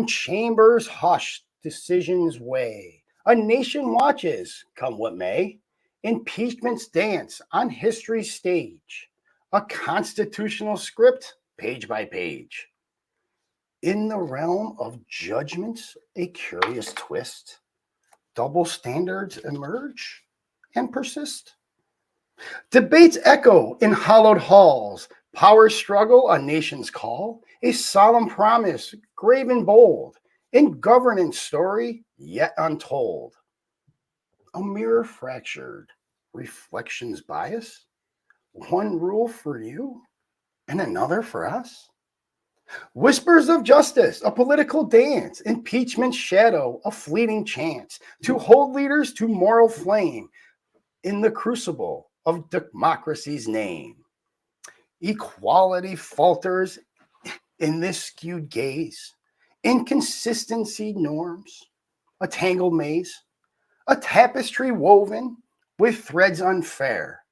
In chambers hushed, decisions weigh. A nation watches, come what may. Impeachments dance on history's stage. A constitutional script, page by page. In the realm of judgments, a curious twist. Double standards emerge and persist. Debates echo in hallowed halls. Power struggle, a nation's call. A solemn promise, graven bold. In governance story, yet untold. A mirror fractured, reflections bias. One rule for you and another for us. Whispers of justice, a political dance. Impeachment shadow, a fleeting chance. To hold leaders to moral flame in the crucible of democracy's name. Equality falters in this skewed gaze. Inconsistency norms, a tangled maze. A tapestry woven with threads unfair.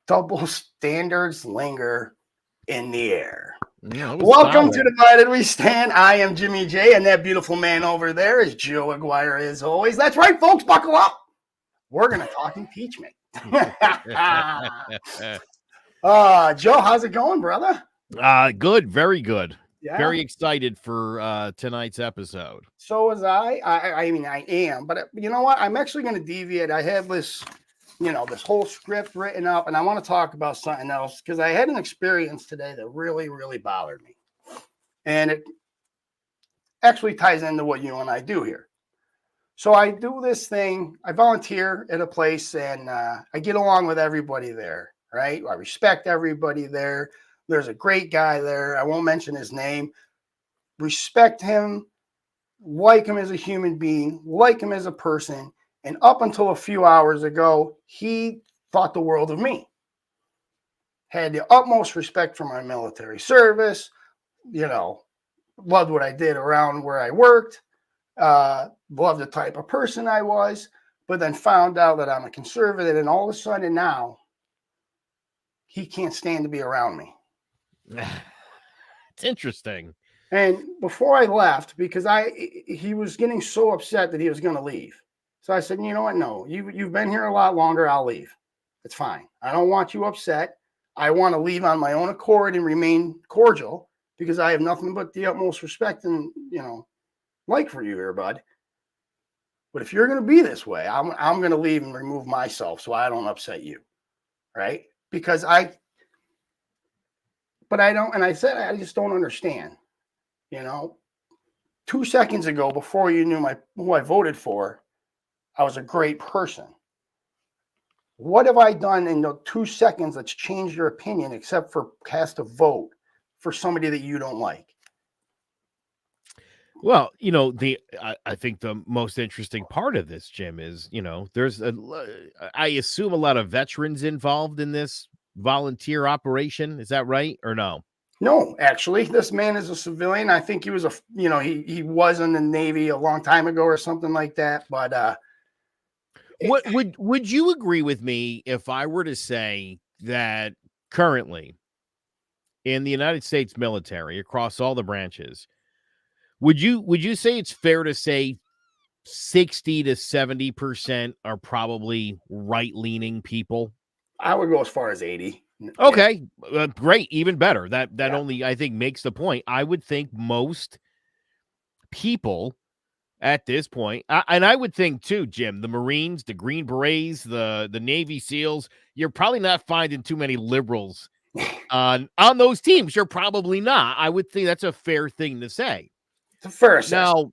Double standards linger in the air. Yeah, Welcome solid. to Divided We Stand. I am Jimmy J, and that beautiful man over there is Joe Aguirre, as always. That's right, folks, buckle up. We're going to talk impeachment. Joe, how's it going, brother? Good, very good. Yeah. Very excited for tonight's episode. So was I. I mean, I am, but you know what? I'm actually going to deviate. I have this, this whole script written up, and I want to talk about something else because I had an experience today that really, really bothered me. And it actually ties into what you and I do here. So I do this thing. I volunteer at a place, and I get along with everybody there, right? I respect everybody there. There's a great guy there. I won't mention his name. Respect him, like him as a human being, like him as a person. And up until a few hours ago, he thought the world of me. Had the utmost respect for my military service, loved what I did around where I worked, loved the type of person I was, but then found out that I'm a conservative, and all of a sudden now, he can't stand to be around me. It's interesting. And before I left, because he was getting so upset that he was going to leave. So I said, you know what? No, you've been here a lot longer. I'll leave. It's fine. I don't want you upset. I want to leave on my own accord and remain cordial because I have nothing but the utmost respect and, like for you here, bud. But if you're going to be this way, I'm going to leave and remove myself so I don't upset you. Right? Because I said, I just don't understand. 2 seconds ago, before you knew who I voted for, I was a great person. What have I done in the 2 seconds that's changed your opinion except for cast a vote for somebody that you don't like? Well, I think the most interesting part of this, Jim, is, there's I assume a lot of veterans involved in this volunteer operation. Is that right or no? No, actually, this man is a civilian. I think he was he was in the Navy a long time ago or something like that. But would you agree with me if I were to say that currently in the United States military across all the branches, would you say it's fair to say 60 to 70% are probably right-leaning people? I would go as far as 80. Okay, great, even better. That only, I think, makes the point. I would think most people at this point, and I would think too, Jim, the Marines, the Green Berets, the Navy SEALs, you're probably not finding too many liberals on those teams. You're probably not. I would think that's a fair thing to say. It's a fair assessment.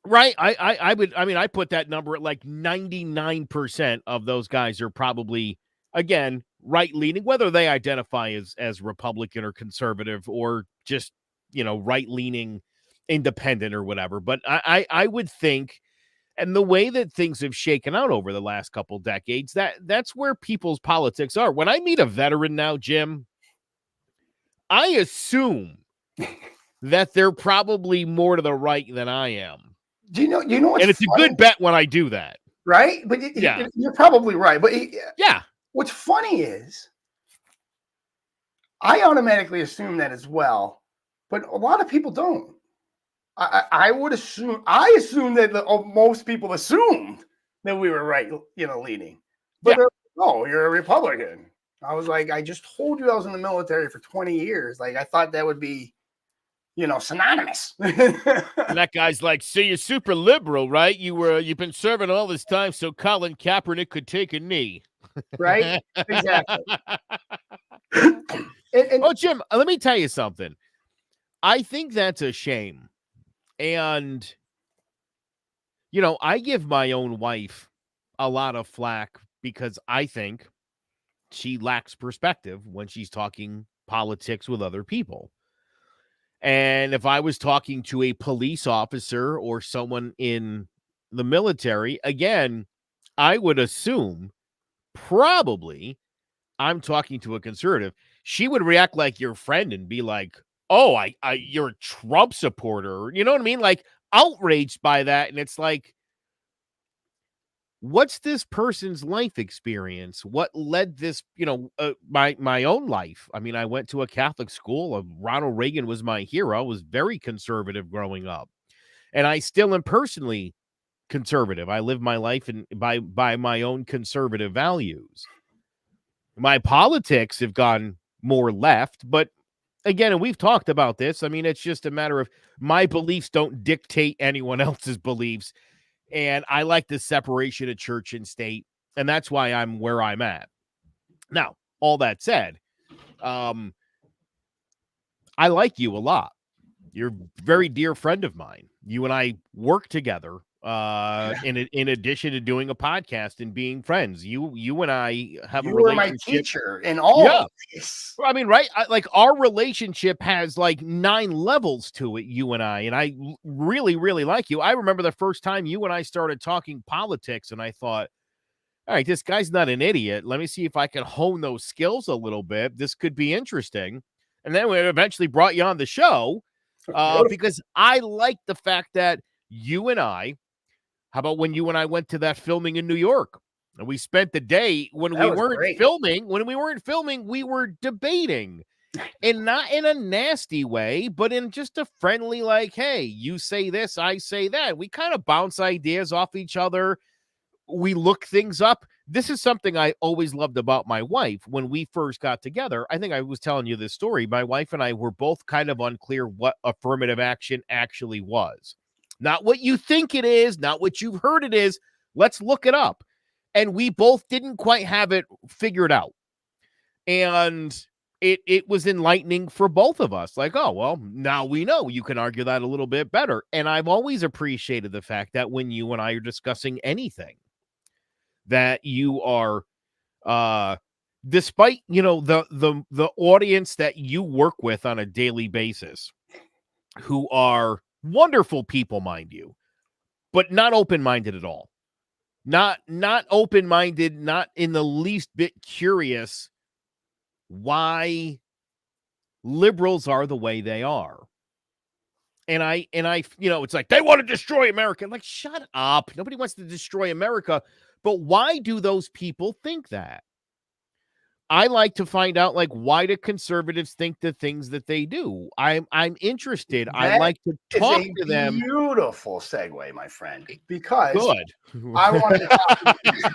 Now, right, I put that number at like 99% of those guys are probably, again, right-leaning, whether they identify as Republican or conservative or just, right-leaning independent or whatever. But I would think, and the way that things have shaken out over the last couple decades, that's where people's politics are. When I meet a veteran now, Jim, I assume that they're probably more to the right than I am. Do you know what's and it's funny? A good bet when I do that. Right? But you're probably right. But yeah. What's funny is I automatically assume that as well, but a lot of people don't. I would assume, I assumed that most people assumed that we were right, leaning. But Yeah. they're like, oh, you're a Republican. I was like, I just told you I was in the military for 20 years. Like, I thought that would be, synonymous. And that guy's like, so you're super liberal, right? You've been serving all this time so Colin Kaepernick could take a knee. Right? Exactly. and Oh, Jim, let me tell you something. I think that's a shame. And, I give my own wife a lot of flack because I think she lacks perspective when she's talking politics with other people. And if I was talking to a police officer or someone in the military, again, I would assume probably I'm talking to a conservative. She would react like your friend and be like, "Oh, you're a Trump supporter." You know what I mean? Like outraged by that. And it's like, what's this person's life experience? What led this, my own life? I mean, I went to a Catholic school. Ronald Reagan was my hero. I was very conservative growing up. And I still am personally conservative. I live my life by my own conservative values. My politics have gone more left, but again, and we've talked about this. I mean, it's just a matter of my beliefs don't dictate anyone else's beliefs. And I like the separation of church and state. And that's why I'm where I'm at. Now, all that said, I like you a lot. You're a very dear friend of mine. You and I work together in addition to doing a podcast and being friends. You and I have a you were my relationship. teacher in all Yeah. of this. I mean, right? Like our relationship has like 9 levels to it, you and I really, really like you. I remember the first time you and I started talking politics, and I thought, all right, this guy's not an idiot. Let me see if I can hone those skills a little bit. This could be interesting. And then we eventually brought you on the show because I like the fact that you and I, how about when you and I went to that filming in New York? And we spent the day when we weren't filming. When we weren't filming, we were debating, and not in a nasty way, but in just a friendly, like, hey, you say this, I say that. We kind of bounce ideas off each other. We look things up. This is something I always loved about my wife. When we first got together, I think I was telling you this story. My wife and I were both kind of unclear what affirmative action actually was. Not what you think it is, not what you've heard it is. Let's look it up. And we both didn't quite have it figured out. And it was enlightening for both of us. Like, oh, well, now we know. You can argue that a little bit better. And I've always appreciated the fact that when you and I are discussing anything, that you are despite, the audience that you work with on a daily basis, who are wonderful people, mind you, but not open-minded at all. Not open-minded, not in the least bit curious why liberals are the way they are. And I, it's like, they want to destroy America. I'm like, shut up. Nobody wants to destroy America. But why do those people think that? I like to find out, like, why do conservatives think the things that they do? I'm interested. I like to talk to them. Beautiful segue, my friend. Because good. I wanted to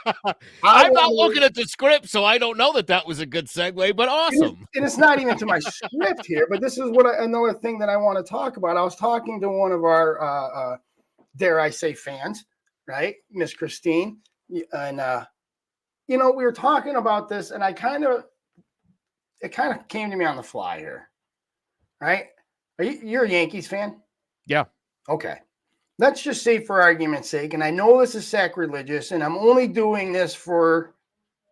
talk. I'm not looking at the script, so I don't know that was a good segue. But awesome. And it's not even to my script here, but this is another thing that I want to talk about. I was talking to one of our, dare I say, fans, right, Miss Christine, and we were talking about this, and it kind of came to me on the fly here, right? You're a Yankees fan? Yeah. Okay. Let's just say, for argument's sake, and I know this is sacrilegious, and I'm only doing this for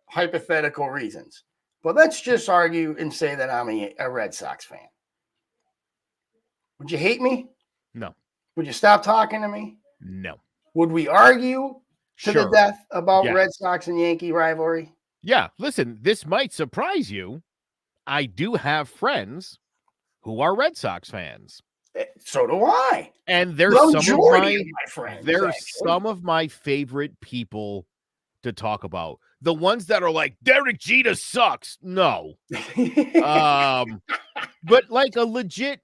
hypothetical reasons, but let's just argue and say that I'm a Red Sox fan. Would you hate me? No. Would you stop talking to me? No. Would we argue to the death about Red Sox and Yankee rivalry? Yeah. Listen, this might surprise you. I do have friends who are Red Sox fans. So do I. And there's some of my friends. There's some of my favorite people to talk about. The ones that are like, Derek Jeter sucks. No. But like a legit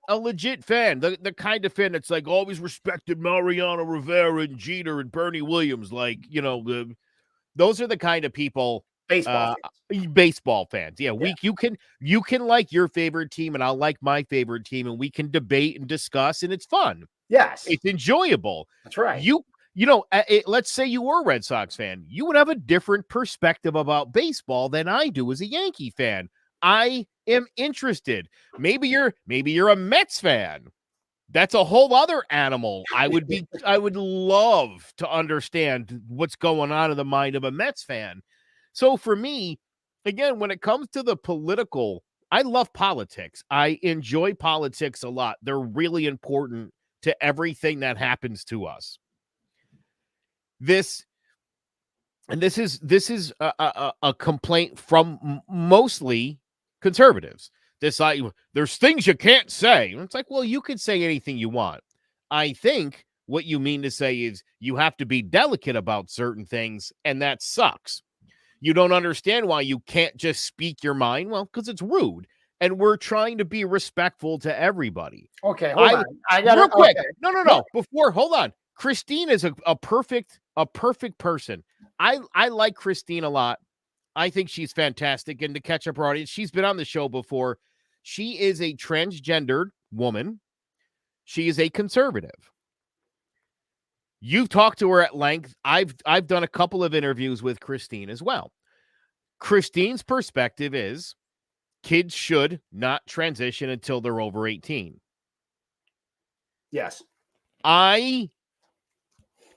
fan, the kind of fan that's like always respected Mariano Rivera and Jeter and Bernie Williams. Like, those are the kind of people. Baseball fans. Baseball fans. Yeah, Yeah. you can like your favorite team and I'll like my favorite team and we can debate and discuss and it's fun. Yes. It's enjoyable. That's right. Let's say you were a Red Sox fan. You would have a different perspective about baseball than I do as a Yankee fan. I am interested. Maybe you're a Mets fan. That's a whole other animal. I would love to understand what's going on in the mind of a Mets fan. So for me, again, when it comes to the political, I love politics. I enjoy politics a lot. They're really important to everything that happens to us. This is a complaint from mostly conservatives. There's things you can't say. It's like, well, you can say anything you want. I think what you mean to say is you have to be delicate about certain things, and that sucks. You don't understand why you can't just speak your mind. Well, because it's rude. And we're trying to be respectful to everybody. Okay, hold on. I got real quick. Okay. No. Hold on. Christine is a perfect person. I like Christine a lot. I think she's fantastic. And to catch up her audience, she's been on the show before. She is a transgendered woman. She is a conservative. You've talked to her at length. I've done a couple of interviews with Christine as well. Christine's perspective is kids should not transition until they're over 18. Yes. I've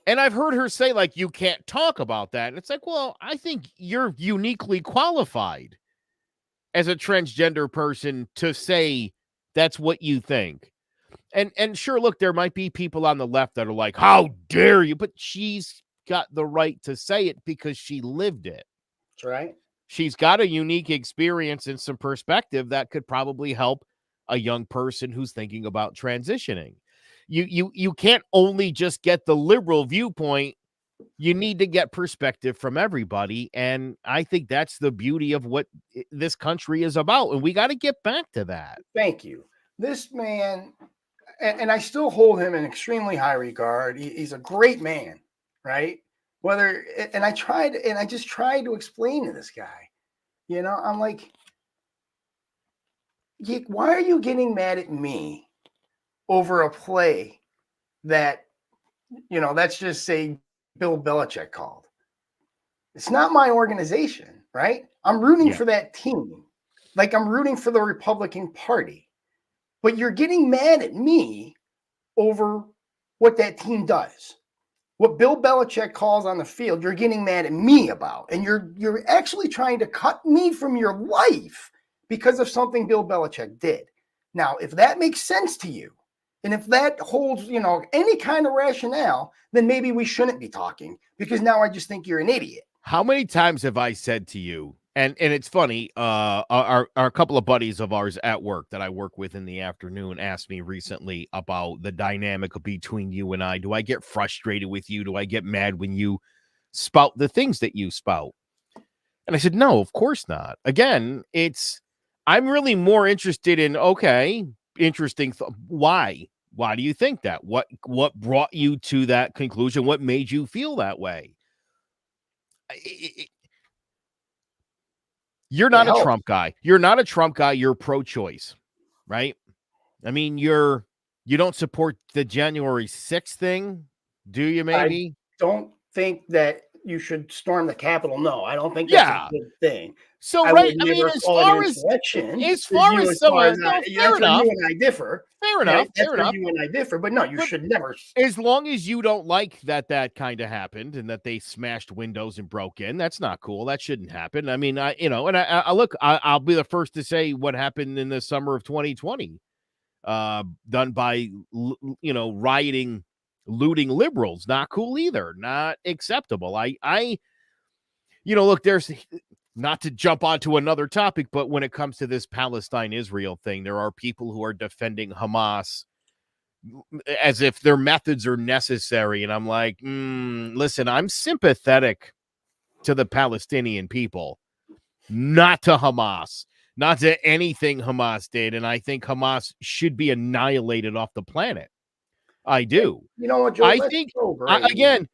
heard her say, like, you can't talk about that. And it's like, well, I think you're uniquely qualified as a transgender person to say that's what you think. And sure, look, there might be people on the left that are like, how dare you? But she's got the right to say it because she lived it. That's right. She's got a unique experience and some perspective that could probably help a young person who's thinking about transitioning. You can't only just get the liberal viewpoint. You need to get perspective from everybody. And I think that's the beauty of what this country is about. And we got to get back to that. Thank you. This man, and I still hold him in extremely high regard. He's a great man, right? I just tried to explain to this guy, I'm like, why are you getting mad at me over a play that, let's just say Bill Belichick called? It's not my organization, right? I'm rooting for that team. Like I'm rooting for the Republican Party. But you're getting mad at me over what that team does. What Bill Belichick calls on the field, you're getting mad at me about. And you're actually trying to cut me from your life because of something Bill Belichick did. Now, if that makes sense to you, and if that holds, any kind of rationale, then maybe we shouldn't be talking because now I just think you're an idiot. How many times have I said to you, and it's funny, our couple of buddies of ours at work that I work with in the afternoon asked me recently about the dynamic between you and I. Do I get frustrated with you? Do I get mad when you spout the things that you spout? And I said, no, of course not. Again, I'm really more interested in, okay, interesting. Why? Why do you think that? What brought you to that conclusion? What made you feel that way? You're not a Trump guy. You're not a Trump guy. You're pro-choice, right? I mean, you don't support the January 6th thing, do you? Maybe I don't think that you should storm the Capitol. No, I don't think that's a good thing. So right, I mean, as far as someone, fair enough. You and I differ. Fair enough. That's where you and I differ. But no, you should never. As long as you don't like that kind of happened and that they smashed windows and broke in, that's not cool. That shouldn't happen. I mean, I'll be the first to say what happened in the summer of 2020, done by rioting, looting liberals. Not cool either. Not acceptable. Look, there's. Not to jump onto another topic, but when it comes to this Palestine-Israel thing, there are people who are defending Hamas as if their methods are necessary. And I'm like, listen, I'm sympathetic to the Palestinian people, not to Hamas, not to anything Hamas did. And I think Hamas should be annihilated off the planet. I do. You know what, Joe? I That's think, so great. again,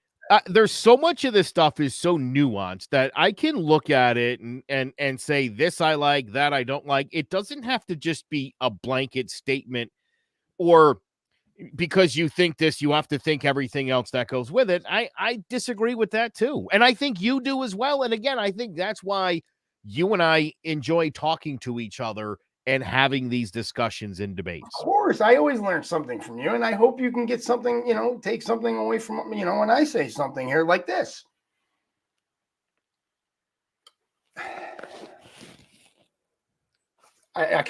there's so much of this stuff is so nuanced that I can look at it and say this I like, that I don't like. It doesn't have to just be a blanket statement, or because you think this, you have to think everything else that goes with it. I disagree with that too. And I think you do as well. And again, I think that's why you and I enjoy talking to each other and having these discussions and Of debates. course, I always learn something from you, and I hope you can get something, take something away from, when I say something here like this. I'm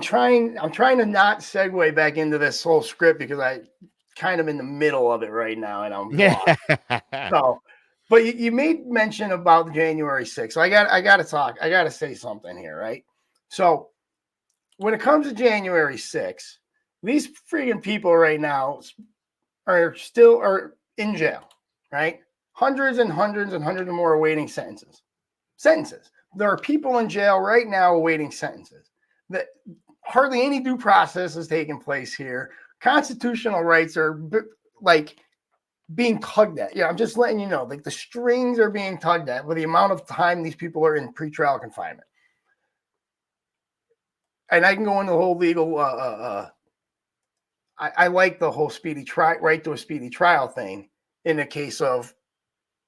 trying to not segue back into this whole script because I kind of in the middle of it right now and I'm lost. So, but you made mention about January 6th. So I got to talk. I got to say something here, right? So when it comes to January 6th, these freaking people right now are in jail, right? Hundreds and hundreds and hundreds more awaiting sentences. There are people in jail right now awaiting sentences. That hardly any due process is taking place here. Constitutional rights are like being tugged at. Yeah, I'm just letting you know, like the strings are being tugged at with the amount of time these people are in pretrial confinement. And I can go into the whole legal. I like the whole right to a speedy trial thing in the case of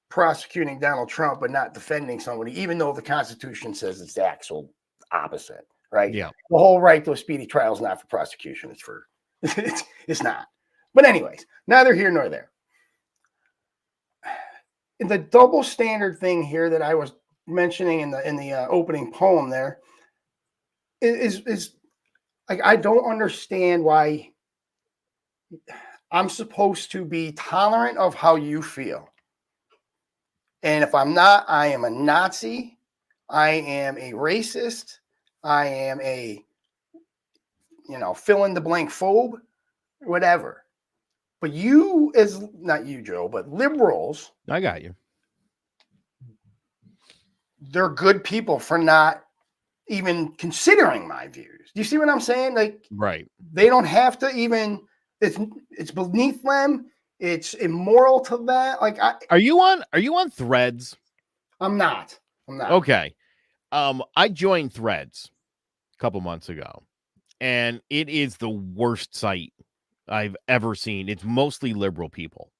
prosecuting Donald Trump but not defending somebody, even though the Constitution says it's the actual opposite. Right? Yeah. The whole right to a speedy trial is not for prosecution. It's for it's not. But anyways, neither here nor there. In the double standard thing here that I was mentioning in the opening poem there is like I don't understand why I'm supposed to be tolerant of how you feel. And if I'm not, I am a Nazi. I am a racist. I am a fill in the blank phobe, whatever. But you, not you, Joe, but liberals, I got you. They're good people for not even considering my views. Do you see what I'm saying? Like, right. They don't have to even. It's beneath them. It's immoral to that. Like, are you on Threads? I'm not. Okay. I joined Threads a couple months ago. And it is the worst site I've ever seen. It's mostly liberal people.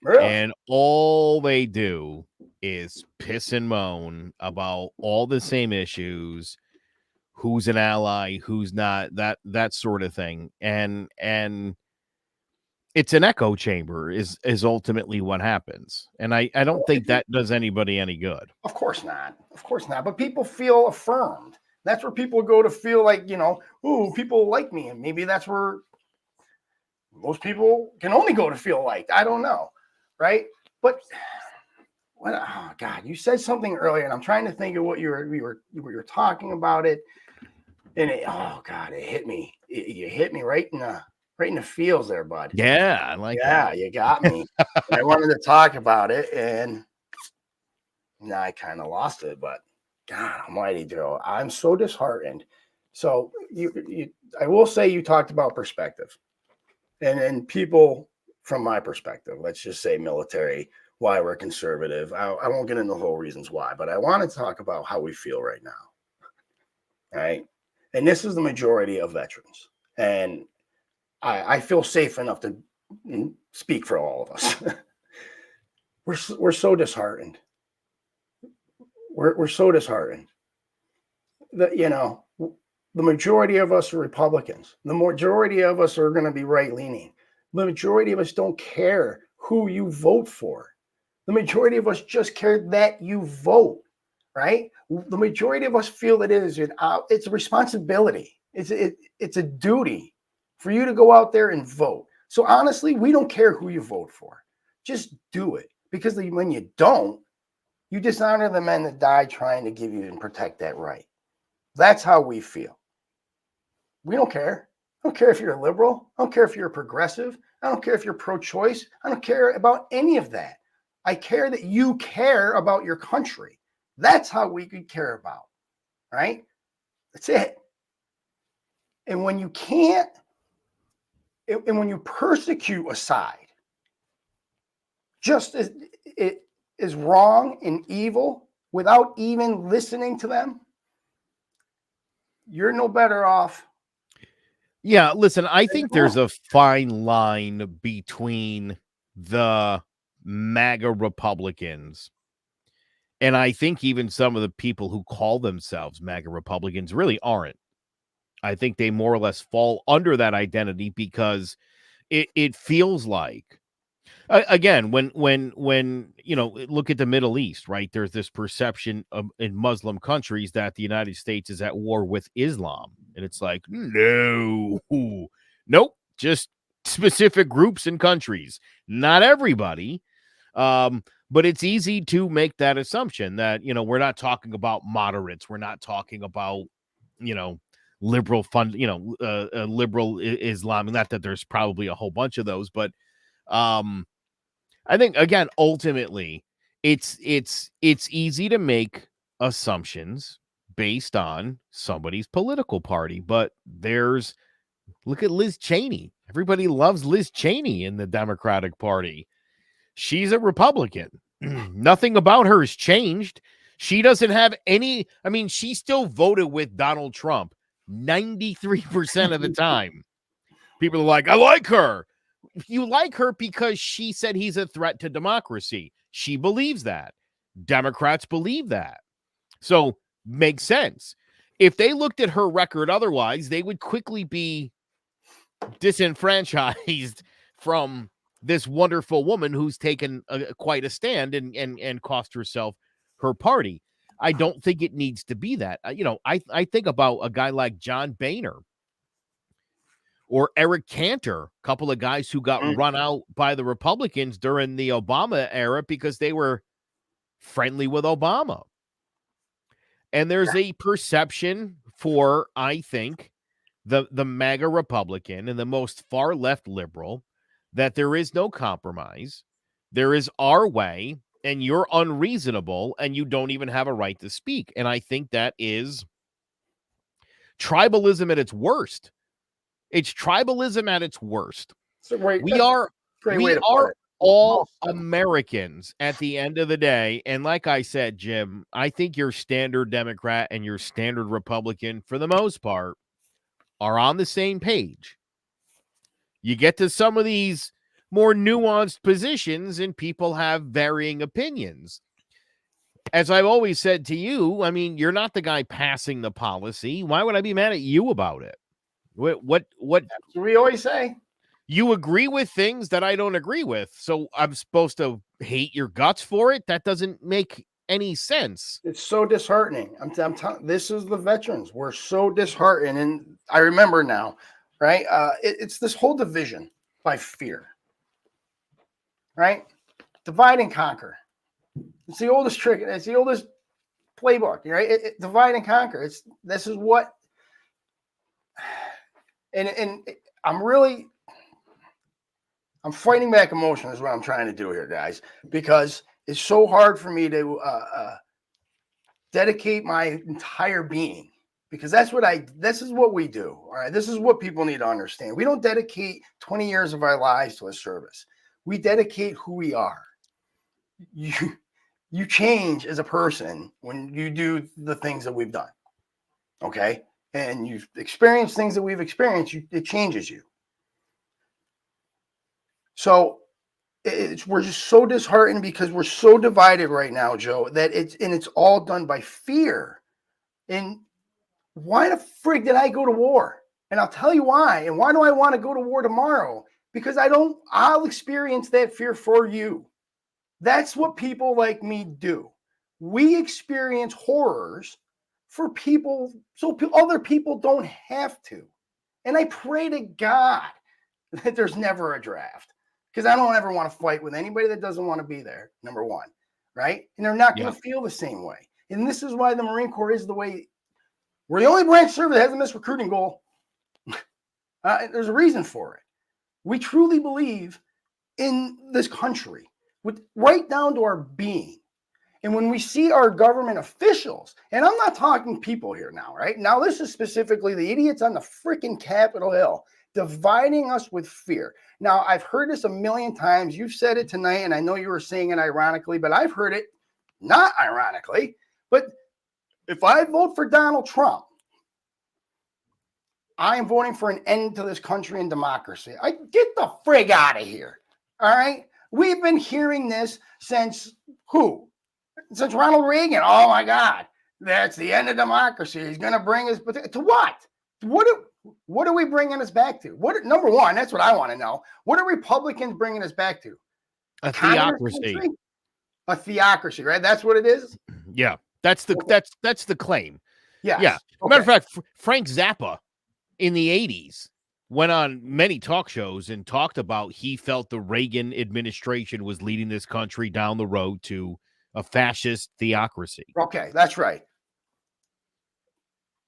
Really? And all they do is piss and moan about all the same issues, who's an ally, who's not, that sort of thing. And it's an echo chamber is ultimately what happens. And I don't think that does anybody any good. Of course not. But people feel affirmed. That's where people go to feel like, ooh, people like me. And maybe that's where most people can only go to feel liked. I don't know. Right. But oh God, you said something earlier and I'm trying to think of what you were talking about it. And oh God, it hit me. You hit me right in the feels there, bud. Yeah. I like that. Yeah, you got me. I wanted to talk about it and now I kind of lost it, but God almighty, Joe, I'm so disheartened. So I will say you talked about perspective and people from my perspective, let's just say military, why we're conservative. I won't get into the whole reasons why, but I want to talk about how we feel right now. All right. And this is the majority of veterans. And I feel safe enough to speak for all of us. We're so disheartened. We're so disheartened that, the majority of us are Republicans. The majority of us are going to be right leaning. The majority of us don't care who you vote for. The majority of us just care that you vote, right? The majority of us feel that it's a responsibility. It's a duty for you to go out there and vote. So honestly, we don't care who you vote for. Just do it. Because when you don't, you dishonor the men that died trying to give you and protect that right. That's how we feel. We don't care. I don't care if you're a liberal. I don't care if you're a progressive. I don't care if you're pro-choice. I don't care about any of that. I care that you care about your country. That's how we could care about, right? That's it. And when you can't, and when you persecute a side, just as it is wrong and evil without even listening to them, you're no better off. Yeah, listen, I think there's a fine line between the MAGA Republicans, and I think even some of the people who call themselves MAGA Republicans really aren't. I think they more or less fall under that identity because it feels like, again, when look at the Middle East, right? There's this perception in Muslim countries that the United States is at war with Islam, and it's like, no, nope, just specific groups and countries, not everybody. But it's easy to make that assumption that we're not talking about moderates, we're not talking about liberal liberal Islam. Not that there's probably a whole bunch of those, but I think, again, ultimately, it's easy to make assumptions based on somebody's political party, but look at Liz Cheney. Everybody loves Liz Cheney in the Democratic Party. She's a Republican. Nothing about her has changed. She doesn't have any, she still voted with Donald Trump 93% of the time. People are like, I like her. You like her because she said he's a threat to democracy. She believes that. Democrats believe that. So makes sense. If they looked at her record otherwise, they would quickly be disenfranchised from this wonderful woman who's taken quite a stand and cost herself her party. I don't think it needs to be that. I think about a guy like John Boehner or Eric Cantor, a couple of guys who got run out by the Republicans during the Obama era because they were friendly with Obama. And there's a perception for, I think, the MAGA Republican and the most far left liberal that there is no compromise. There is our way, and you're unreasonable, and you don't even have a right to speak. And I think that is tribalism at its worst. It's tribalism at its worst. We are all Americans at the end of the day. And like I said, Jim, I think your standard Democrat and your standard Republican, for the most part, are on the same page. You get to some of these more nuanced positions and people have varying opinions. As I've always said to you, you're not the guy passing the policy. Why would I be mad at you about it? What That's what we always say. You agree with things that I don't agree with, so I'm supposed to hate your guts for it? That doesn't make any sense. It's so disheartening. I'm telling. This is the veterans. We're so disheartened, and I remember now, right? It's this whole division by fear, right? Divide and conquer. It's the oldest trick. It's the oldest playbook, right? Divide and conquer. This is what. And I'm fighting back emotion is what I'm trying to do here, guys, because it's so hard for me to dedicate my entire being, because this is what we do. All right. This is what people need to understand. We don't dedicate 20 years of our lives to a service. We dedicate who we are. You change as a person when you do the things that we've done. Okay. And you've experienced things that we've experienced, it changes you. So we're just so disheartened because we're so divided right now, Joe, that it's all done by fear. And why the frig did I go to war? And I'll tell you why. And why do I want to go to war tomorrow? Because I'll experience that fear for you. That's what people like me do. We experience horrors for people so other people don't have to. And I pray to God that there's never a draft, because I don't ever want to fight with anybody that doesn't want to be there, number one, right? And they're not going to feel the same way. And this is why the Marine Corps is the way. We're the only branch service that hasn't missed recruiting goal. There's a reason for it. We truly believe in this country. right down to our being. And when we see our government officials, and I'm not talking people here now, right? Now, this is specifically the idiots on the freaking Capitol Hill dividing us with fear. Now, I've heard this a million times. You've said it tonight, and I know you were saying it ironically, but I've heard it not ironically. But if I vote for Donald Trump, I am voting for an end to this country and democracy. I get the frig out of here. All right? We've been hearing this since who? Since Ronald Reagan. Oh my God, that's the end of democracy. He's going to bring us to what? What are we bringing us back to? Number one, that's what I want to know. What are Republicans bringing us back to? A theocracy. A theocracy, right? That's what it is. Yeah, that's the claim. Yes. Yeah. Okay. Matter of fact, Frank Zappa in the 80s went on many talk shows and talked about he felt the Reagan administration was leading this country down the road to a fascist theocracy. Okay, that's right.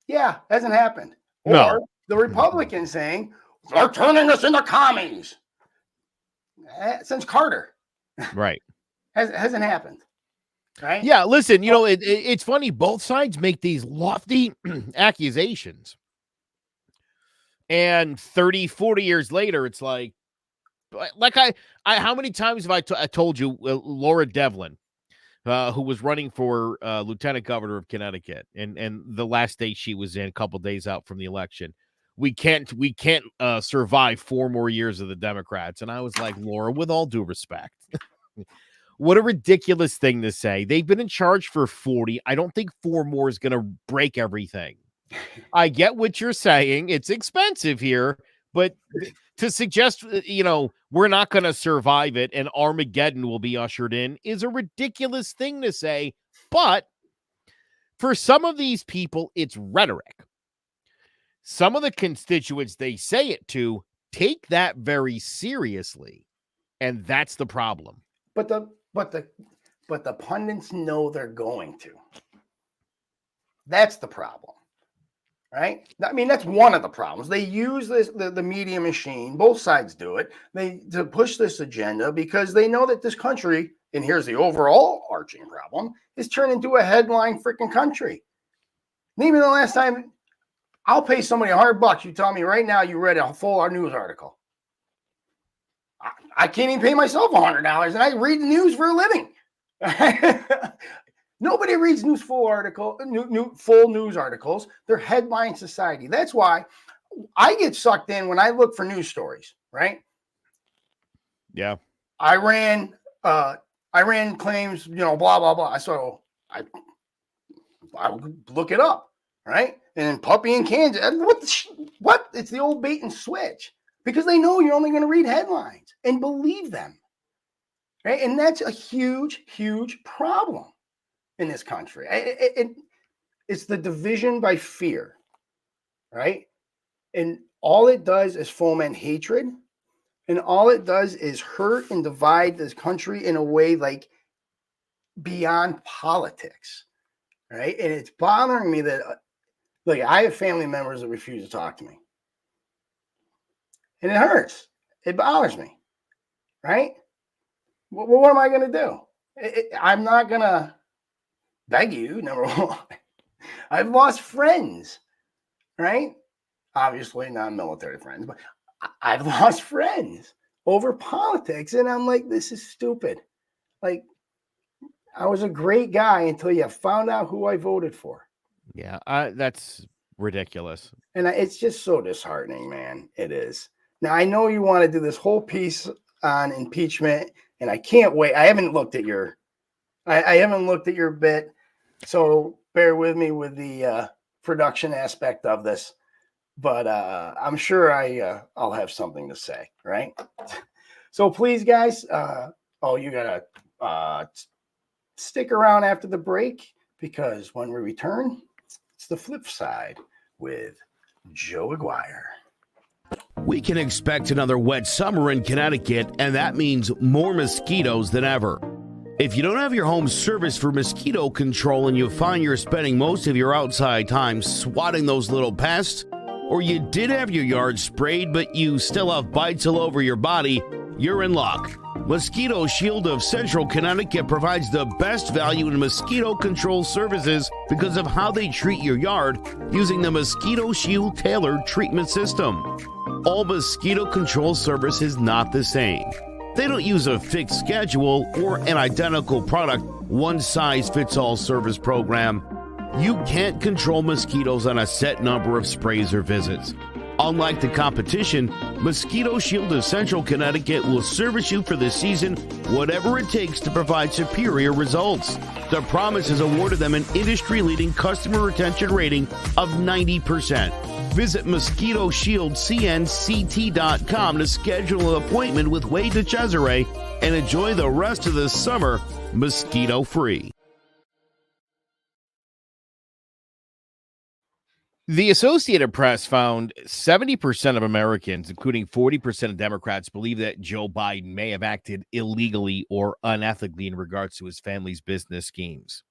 Yeah, hasn't happened. No. Or the Republicans saying, they're turning us into commies. Since Carter. Right. Hasn't happened. Right? Yeah, listen, it's funny. Both sides make these lofty accusations. And 30, 40 years later, it's like I how many times have I told you Laura Devlin, who was running for lieutenant governor of Connecticut, and the last day she was in, a couple days out from the election, we can't survive 4 more years of the Democrats. And I was like, Laura, with all due respect, what a ridiculous thing to say. They've been in charge for 40. I don't think 4 more is going to break everything. I get what you're saying. It's expensive here, but to suggest, we're not going to survive it and Armageddon will be ushered in is a ridiculous thing to say. But for some of these people, it's rhetoric. Some of the constituents they say it to take that very seriously, and that's the problem. But the pundits know they're going to. That's the problem. Right? I mean, that's one of the problems. They use the media machine. Both sides do it. To push this agenda because they know that this country, and here's the overall arching problem, is turned into a headline freaking country. Maybe the last time I'll pay somebody $100, you tell me right now you read a full news article. I can't even pay myself $100, and I read the news for a living. Nobody reads full news articles. They're headline society. That's why I get sucked in when I look for news stories, right? Yeah. Iran claims, blah, blah, blah. So I look it up, right? And then puppy in Kansas. What? It's the old bait and switch because they know you're only going to read headlines and believe them, right? And that's a huge, huge problem in this country. It's the division by fear, right? And all it does is foment hatred, and all it does is hurt and divide this country in a way like beyond politics, right? And it's bothering me that, look, I have family members that refuse to talk to me, and it hurts. It bothers me, right? What am I going to do? I'm not going to beg you, number one. I've lost friends, right? Obviously not military friends, but I've lost friends over politics. And I'm like, this is stupid. Like, I was a great guy until you found out who I voted for. Yeah, that's ridiculous. And it's just so disheartening, man. It is. Now, I know you want to do this whole piece on impeachment, and I can't wait. I haven't looked at your bit. So bear with me with the production aspect of this, but I'm sure I'll have something to say, right? So please, guys, you gotta stick around after the break because when we return, it's the flip side with Joe Aguirre. We can expect another wet summer in Connecticut, and that means more mosquitoes than ever. If you don't have your home serviced for mosquito control and you find you're spending most of your outside time swatting those little pests, or you did have your yard sprayed but you still have bites all over your body, you're in luck. Mosquito Shield of Central Connecticut provides the best value in mosquito control services because of how they treat your yard using the Mosquito Shield tailored treatment system. All mosquito control service is not the same. They don't use a fixed schedule or an identical product, one-size-fits-all service program. You can't control mosquitoes on a set number of sprays or visits. Unlike the competition, Mosquito Shield of Central Connecticut will service you for the season, whatever it takes to provide superior results. The promise has awarded them an industry-leading customer retention rating of 90%. Visit MosquitoShieldCNCT.com to schedule an appointment with Wade DeCesare and enjoy the rest of the summer mosquito-free. The Associated Press found 70% of Americans, including 40% of Democrats, believe that Joe Biden may have acted illegally or unethically in regards to his family's business schemes.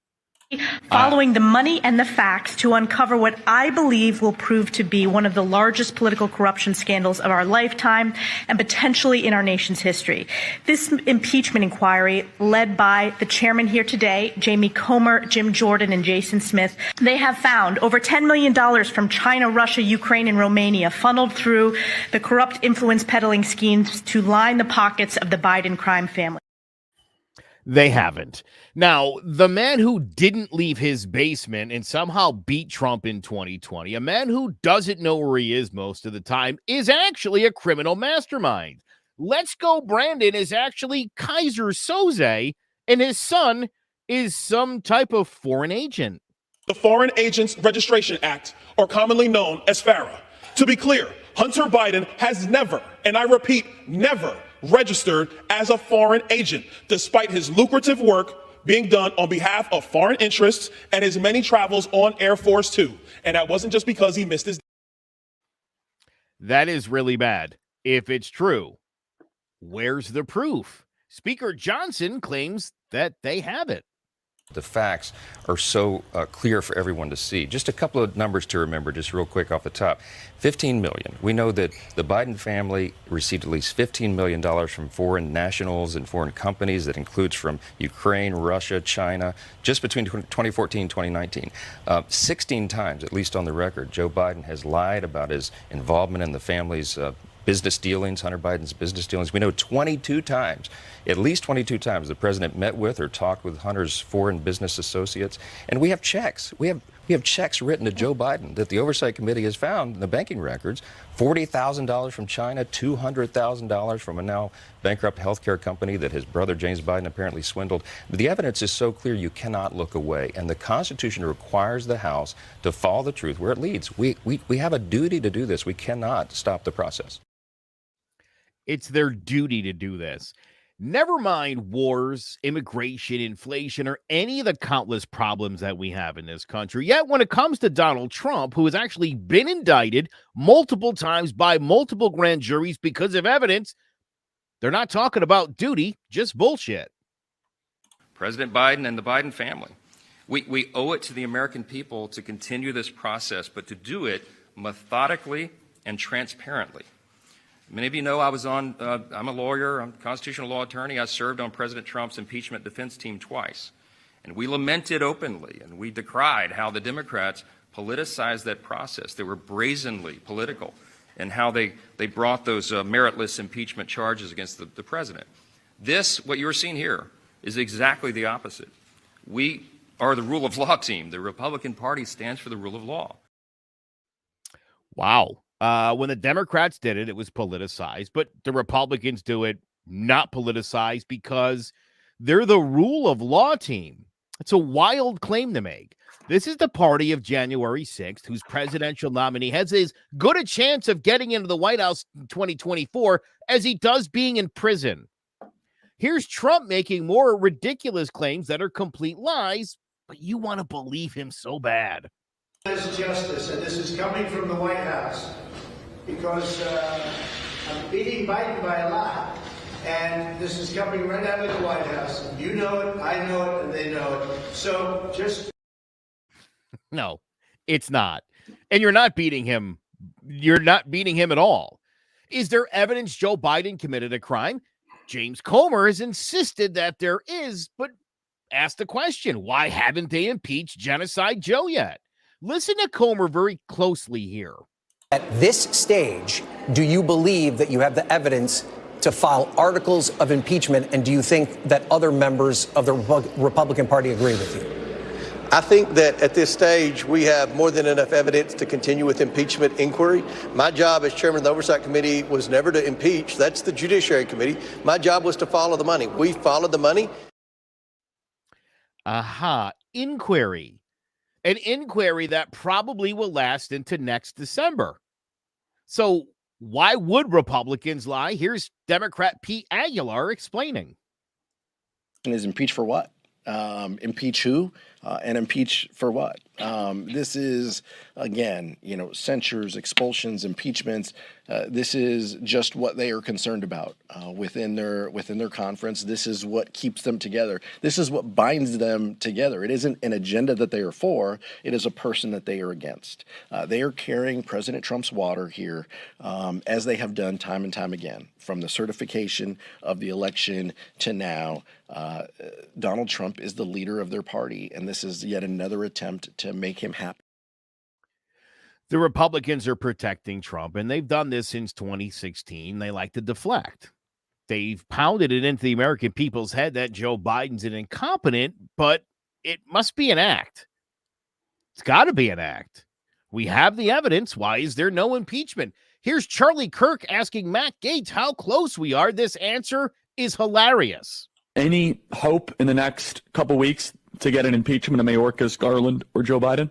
Following the money and the facts to uncover what I believe will prove to be one of the largest political corruption scandals of our lifetime and potentially in our nation's history. This impeachment inquiry, led by the chairman here today, Jamie Comer, Jim Jordan, and Jason Smith, they have found over $10 million from China, Russia, Ukraine, and Romania funneled through the corrupt influence peddling schemes to line the pockets of the Biden crime family. They haven't. Now, the man who didn't leave his basement and somehow beat Trump in 2020, a man who doesn't know where he is most of the time, is actually a criminal mastermind. Let's Go Brandon is actually Kaiser Soze, and his son is some type of foreign agent. The Foreign Agents Registration Act, or commonly known as FARA. To be clear, Hunter Biden has never, and I repeat, never registered as a foreign agent, despite his lucrative work being done on behalf of foreign interests and his many travels on Air Force Two. And that wasn't just because he missed his. That is really bad. If it's true, where's the proof? Speaker Johnson claims that they have it. The facts are so clear for everyone to see. Just a couple of numbers to remember, just real quick off the top. 15 million. We know that the Biden family received at least $15 million from foreign nationals and foreign companies. That includes from Ukraine, Russia, China, just between 2014 and 2019. 16 times, at least on the record, Joe Biden has lied about his involvement in the family's business dealings, Hunter Biden's business dealings. We know 22 times, at least 22 times, the president met with or talked with Hunter's foreign business associates. And we have checks. We have checks written to Joe Biden that the Oversight Committee has found in the banking records. $40,000 from China, $200,000 from a now bankrupt healthcare company that his brother James Biden apparently swindled. The evidence is so clear you cannot look away. And the Constitution requires the House to follow the truth where it leads. We have a duty to do this. We cannot stop the process. It's their duty to do this. Never mind wars, immigration, inflation, or any of the countless problems that we have in this country. Yet when it comes to Donald Trump, who has actually been indicted multiple times by multiple grand juries because of evidence, they're not talking about duty, just bullshit. President Biden and the Biden family. We owe it to the American people to continue this process, but to do it methodically and transparently. Many of you know I'm a lawyer, I'm a constitutional law attorney. I served on President Trump's impeachment defense team twice. And we lamented openly and we decried how the Democrats politicized that process. They were brazenly political and how they brought those meritless impeachment charges against the president. What you're seeing here, is exactly the opposite. We are the rule of law team. The Republican Party stands for the rule of law. Wow. When the Democrats did it, it was politicized, but the Republicans do it not politicized because they're the rule of law team. It's a wild claim to make. This is the party of January 6th, whose presidential nominee has as good a chance of getting into the White House in 2024 as he does being in prison. Here's Trump making more ridiculous claims that are complete lies, but you want to believe him so bad. Is justice, and this is coming from the White House, because I'm beating Biden by a lot, and this is coming right out of the White House. You know it, I know it, and they know it. So just... No, it's not. And you're not beating him. You're not beating him at all. Is there evidence Joe Biden committed a crime? James Comer has insisted that there is, but asked the question, why haven't they impeached Genocide Joe yet? Listen to Comer very closely here. At this stage, do you believe that you have the evidence to file articles of impeachment, and do you think that other members of the Republican Party agree with you? I think that at this stage, we have more than enough evidence to continue with impeachment inquiry. My job as chairman of the Oversight Committee was never to impeach. That's the Judiciary Committee. My job was to follow the money. We followed the money. Inquiry. An inquiry that probably will last into next December. So why would Republicans lie? Here's Democrat Pete Aguilar explaining. Is impeach for what? Impeach who? And impeach for what? This is, again, censures, expulsions, impeachments. This is just what they are concerned about within their conference. This is what keeps them together. This is what binds them together. It isn't an agenda that they are for. It is a person that they are against. They are carrying President Trump's water here, as they have done time and time again, from the certification of the election to now. Donald Trump is the leader of their party, and this is yet another attempt to make him happy. The Republicans are protecting Trump, and they've done this since 2016. They like to deflect. They've pounded it into the American people's head that Joe Biden's an incompetent, but it must be an act. It's got to be an act. We have the evidence. Why is there no impeachment? Here's Charlie Kirk asking Matt Gaetz how close we are. This answer is hilarious. Any hope in the next couple weeks to get an impeachment of Mayorkas, Garland, or Joe Biden?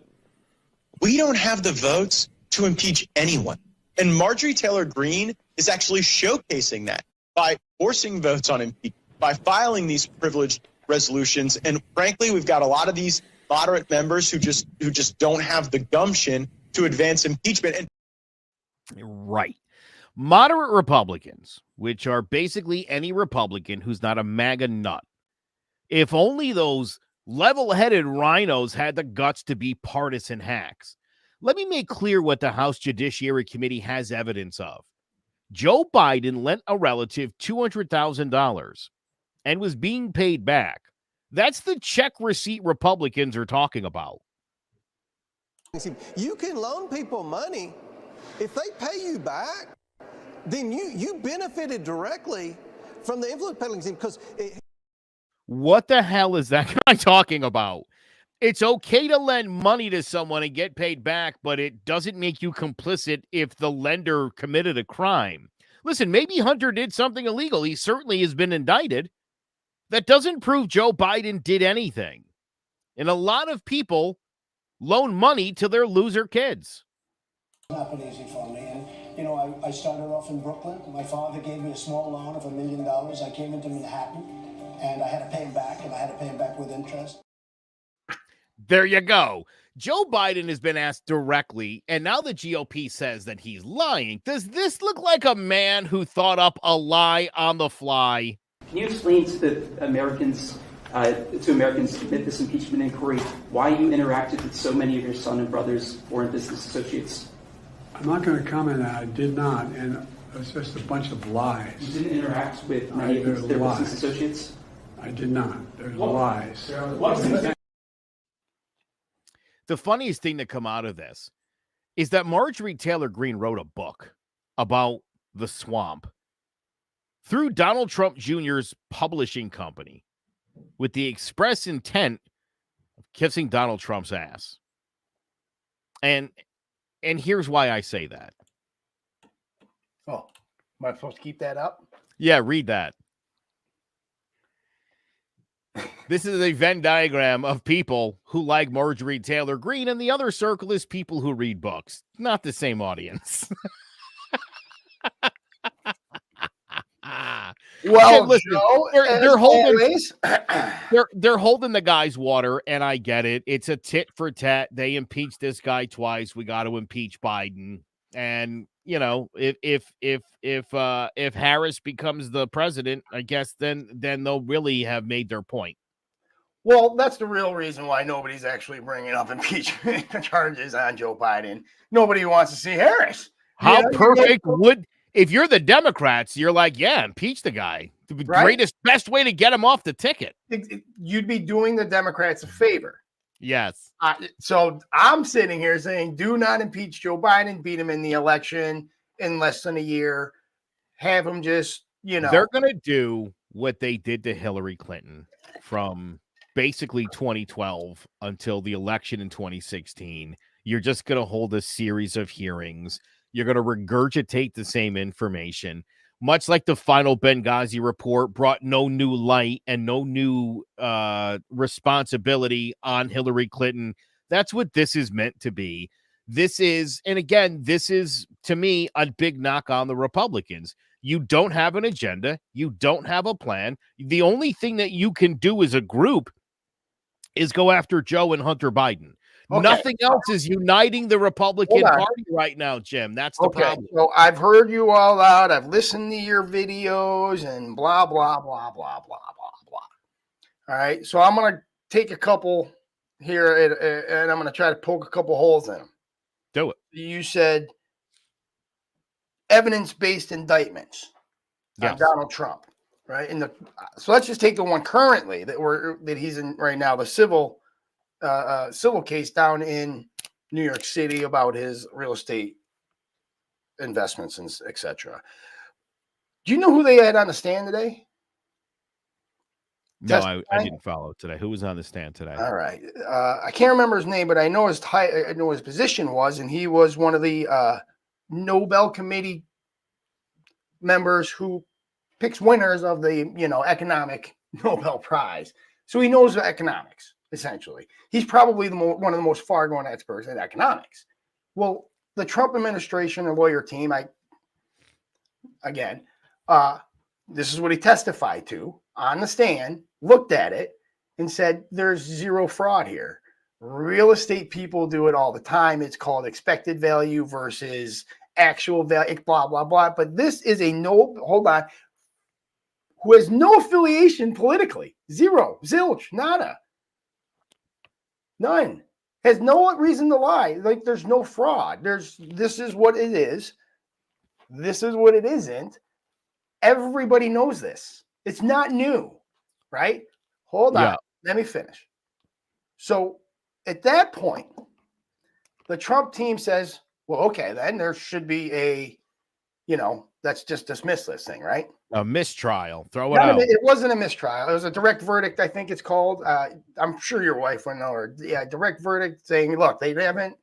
We don't have the votes to impeach anyone. And Marjorie Taylor Greene is actually showcasing that by forcing votes on impeachment, by filing these privileged resolutions. And frankly, we've got a lot of these moderate members who just don't have the gumption to advance impeachment. Right. Moderate Republicans, which are basically any Republican who's not a MAGA nut. If only those level-headed rhinos had the guts to be partisan hacks. Let me make clear what the House Judiciary Committee has evidence of. Joe Biden lent a relative $200,000 and was being paid back. That's the check receipt Republicans are talking about. You can loan people money. If they pay you back, then you benefited directly from the influence peddling scheme. Because what the hell is that guy talking about? It's okay to lend money to someone and get paid back, but it doesn't make you complicit if the lender committed a crime. Listen, maybe Hunter did something illegal. He certainly has been indicted. That doesn't prove Joe Biden did anything. And a lot of people loan money to their loser kids. It's not been easy for me. And, I started off in Brooklyn. My father gave me a small loan of $1 million. I came into Manhattan, and I had to pay him back, and I had to pay him back with interest. There you go. Joe Biden has been asked directly, and now the GOP says that he's lying. Does this look like a man who thought up a lie on the fly? Can you explain to the Americans, amid this impeachment inquiry, why you interacted with so many of your son and brother's foreign business associates? I'm not going to comment on that. I did not, and it's just a bunch of lies. You didn't interact with many of their business associates? I did not. There's lies. The funniest thing to come out of this is that Marjorie Taylor Greene wrote a book about the swamp through Donald Trump Jr.'s publishing company with the express intent of kissing Donald Trump's ass. And here's why I say that. Oh, am I supposed to keep that up? Yeah, read that. This is a Venn diagram of people who like Marjorie Taylor Greene, and the other circle is people who read books. Not the same audience. Well, listen, Joe, they're holding they're holding the guy's water, and I get it. It's a tit for tat. They impeached this guy twice. We got to impeach Biden. And if Harris becomes the president, I guess then they'll really have made their point. Well, that's the real reason why nobody's actually bringing up impeachment charges on Joe Biden. Nobody wants to see Harris. How perfect would, if you're the Democrats, you're like, yeah, impeach the guy. The right? best way to get him off the ticket. You'd be doing the Democrats a favor. Yes. So I'm sitting here saying, do not impeach Joe Biden, beat him in the election in less than a year. Have him just, They're going to do what they did to Hillary Clinton from basically 2012 until the election in 2016. You're just going to hold a series of hearings. You're going to regurgitate the same information, much like the final Benghazi report brought no new light and no new responsibility on Hillary Clinton. That's what this is meant to be. This is, to me, a big knock on the Republicans. You don't have an agenda. You don't have a plan. The only thing that you can do as a group is go after Joe and Hunter Biden. Okay. Nothing else is uniting the Republican Party right now, Jim. That's the problem. So I've heard you all out. I've listened to your videos and blah, blah, blah, blah, blah, blah, blah. All right. So I'm going to take a couple here and I'm going to try to poke a couple holes in them. Do it. You said evidence-based indictments on Donald Trump, right? So let's just take the one currently that he's in right now, the civil case down in New York City about his real estate investments and etc. Do you know who they had on the stand today? No, I didn't follow today. Who was on the stand today? All right, I can't remember his name, but I know his position was, and he was one of the Nobel Committee members who picks winners of the economic Nobel Prize. So he knows economics. Essentially, he's probably one of the most far-going experts in economics. Well, the Trump administration and lawyer team, this is what he testified to on the stand, looked at it and said, there's zero fraud here. Real estate people do it all the time. It's called expected value versus actual value, blah, blah, blah. But this is who has no affiliation politically. Zero, zilch, nada. None. Has no reason to lie. Like, there's no fraud. This is what it is. This is what it isn't. Everybody knows this. It's not new, right? Hold on. Let me finish. So at that point, the Trump team says, well, okay, then there should be let's just dismiss this thing, right? A mistrial. Throw it out. It wasn't a mistrial. It was a direct verdict, I think it's called. I'm sure your wife would know. Or direct verdict saying, look, they haven't.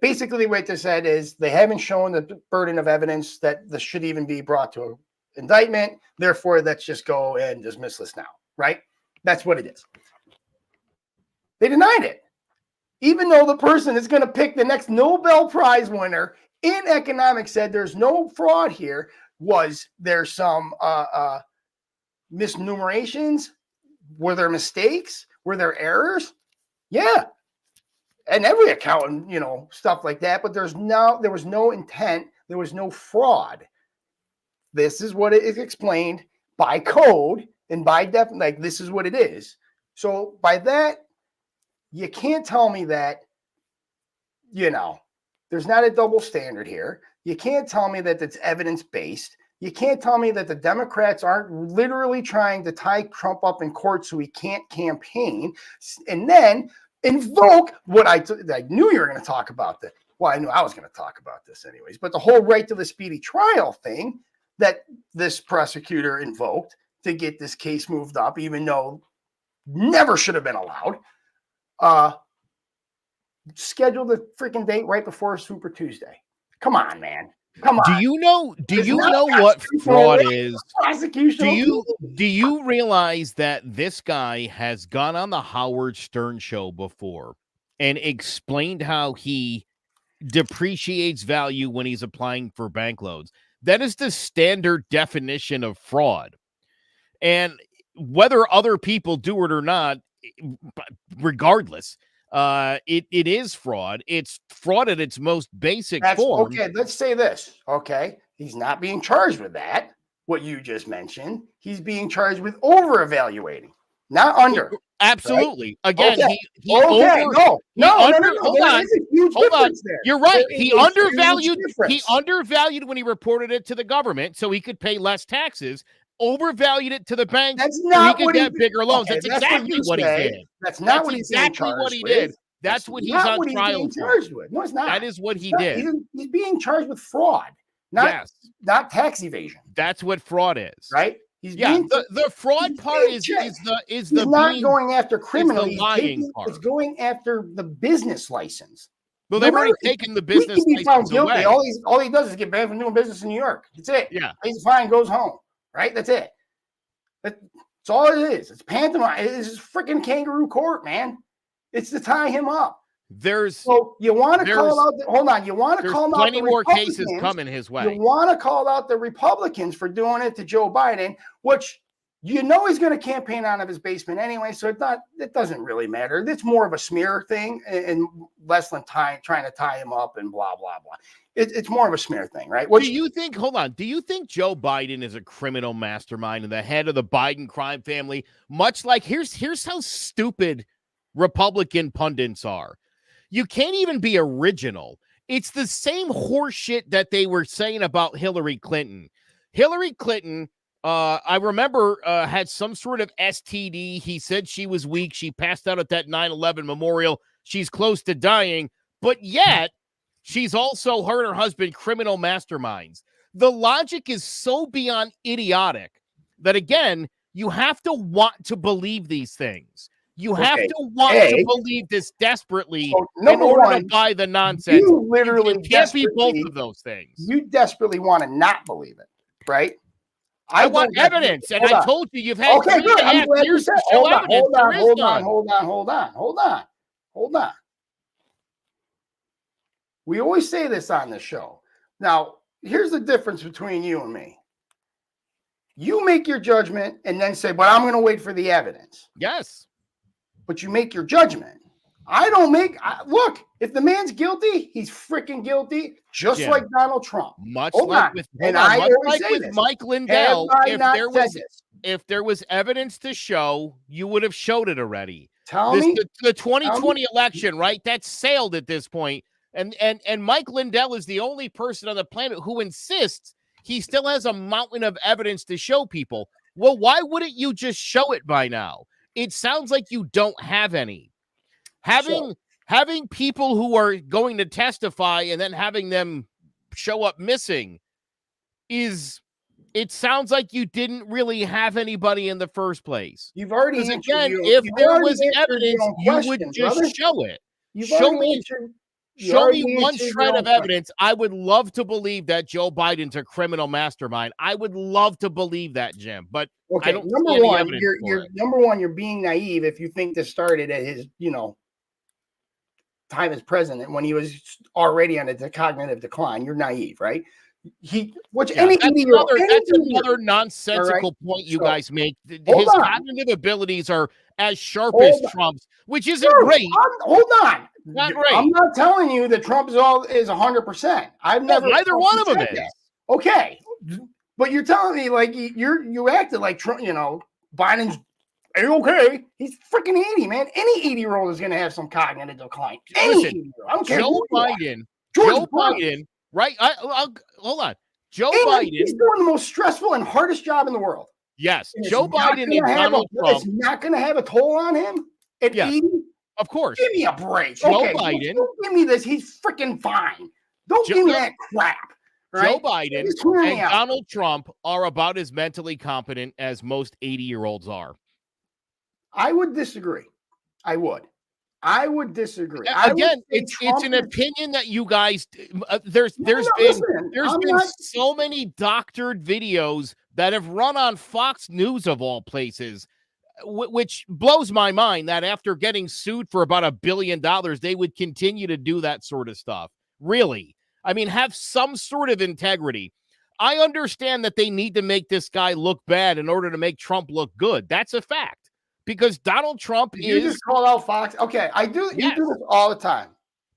Basically, what they said is they haven't shown the burden of evidence that this should even be brought to indictment. Therefore, let's just go and dismiss this now, right? That's what it is. They denied it, even though the person is going to pick the next Nobel Prize winner in economics said there's no fraud here. Was there some misnumerations? Were there mistakes? Were there errors? Yeah. And every accountant, stuff like that. But there was no intent. There was no fraud. This is what it is explained by code and by definition. This is what it is. So by that, you can't tell me that, there's not a double standard here. You can't tell me that it's evidence-based. You can't tell me that the Democrats aren't literally trying to tie Trump up in court so he can't campaign and then invoke what I knew you were going to talk about. Well, I knew I was going to talk about this anyways, but the whole right to the speedy trial thing that this prosecutor invoked to get this case moved up, even though never should have been allowed. Schedule the freaking date right before Super Tuesday. Come on, man. Come on. Do you know what fraud is? Do you realize that this guy has gone on the Howard Stern show before and explained how he depreciates value when he's applying for bank loans? That is the standard definition of fraud. And whether other people do it or not, regardless, it is fraud. It's fraud at its most basic form. Okay, let's say this. Okay, he's not being charged with that, what you just mentioned. He's being charged with over-evaluating, not under. Absolutely. Right? Again, okay. Hold on. There. You're right. He undervalued when he reported it to the government so he could pay less taxes. overvalued it to the bank That's so he not could what get bigger loans. Okay, That's exactly what he say. did. That's not That's what he's being exactly what charged he with. did. That's what he's not on what he's trial being for. charged with. No, it's not. That is what It's he not. did. He's being charged with fraud, not tax evasion. That's what fraud is. Right? The fraud part is he's not going after criminal. Part. It's going after the business license. Well, they've already taken the business He can be found license guilty. away. All he does is get banned from doing business in New York. That's it. Yeah. He's fine, goes home. Right? That's it. That's all it is. It's pantomime. It's freaking kangaroo court, man. It's to tie him up. So you want to call out? Hold on. You want to call out? Plenty more cases coming his way. You want to call out the Republicans for doing it to Joe Biden, which he's going to campaign out of his basement anyway. So it doesn't really matter. It's more of a smear thing and less than trying to tie him up and blah blah blah. It's more of a smear thing, right? Do you think Joe Biden is a criminal mastermind and the head of the Biden crime family? Much like here's how stupid Republican pundits are. You can't even be original. It's the same horseshit that they were saying about Hillary Clinton. Hillary Clinton, I remember, had some sort of STD. He said she was weak. She passed out at that 9/11 memorial. She's close to dying, but yet she's also her and her husband criminal masterminds. The logic is so beyond idiotic that, again, you have to want to believe these things. You have to want to believe this desperately in order to buy the nonsense. You literally can't be both of those things. You desperately want to not believe it, right? I want evidence, and I told you you've had 3.5 years to show evidence. Hold on. We always say this on the show. Now, here's the difference between you and me. You make your judgment and then say, but I'm going to wait for the evidence. Yes. But you make your judgment. I don't make. Look, if the man's guilty, he's freaking guilty, just like Donald Trump. Much like with Mike Lindell, if there was evidence to show, you would have showed it already. The 2020 election, right? That's sailed at this point. And Mike Lindell is the only person on the planet who insists he still has a mountain of evidence to show people. Well, why wouldn't you just show it by now? It sounds like you don't have any. Having people who are going to testify and then having them show up missing it sounds like you didn't really have anybody in the first place. You've already answered. Again, if there was evidence, you would just show it. Show me one shred of evidence. I would love to believe that Joe Biden's a criminal mastermind. I would love to believe that, Jim. But I don't number see any one, evidence you're being naive if you think this started at his, time as president when he was already on a cognitive decline. You're naive, right? That's another nonsensical point you guys make. His cognitive abilities are as sharp as Trump's, which isn't great. Hold on. Not great. I'm not telling you that Trump is 100%. I've never. Neither one of them is. Okay, but you're telling me like you acted like Trump. Biden's okay. He's freaking 80, man. Any 80-year-old is going to have some cognitive decline. Listen, I don't care. Joe Biden. Right? Hold on. Joe Biden. He's doing the most stressful and hardest job in the world. Yes. Joe Biden and Donald Trump. It's not going to have a toll on him at 80? Of course. Give me a break. Joe Biden. Don't give me this. He's freaking fine. Don't give me that crap. Right? Joe Biden and Donald Trump are about as mentally competent as most 80-year-olds are. I would disagree. I would disagree. Again, it's an opinion that you guys. There's been so many doctored videos that have run on Fox News of all places, which blows my mind that after getting sued for about $1 billion, they would continue to do that sort of stuff. Really, I mean, have some sort of integrity. I understand that they need to make this guy look bad in order to make Trump look good. That's a fact. Because Donald Trump You just call out Fox. Okay, I do. Yes. You do this all the time.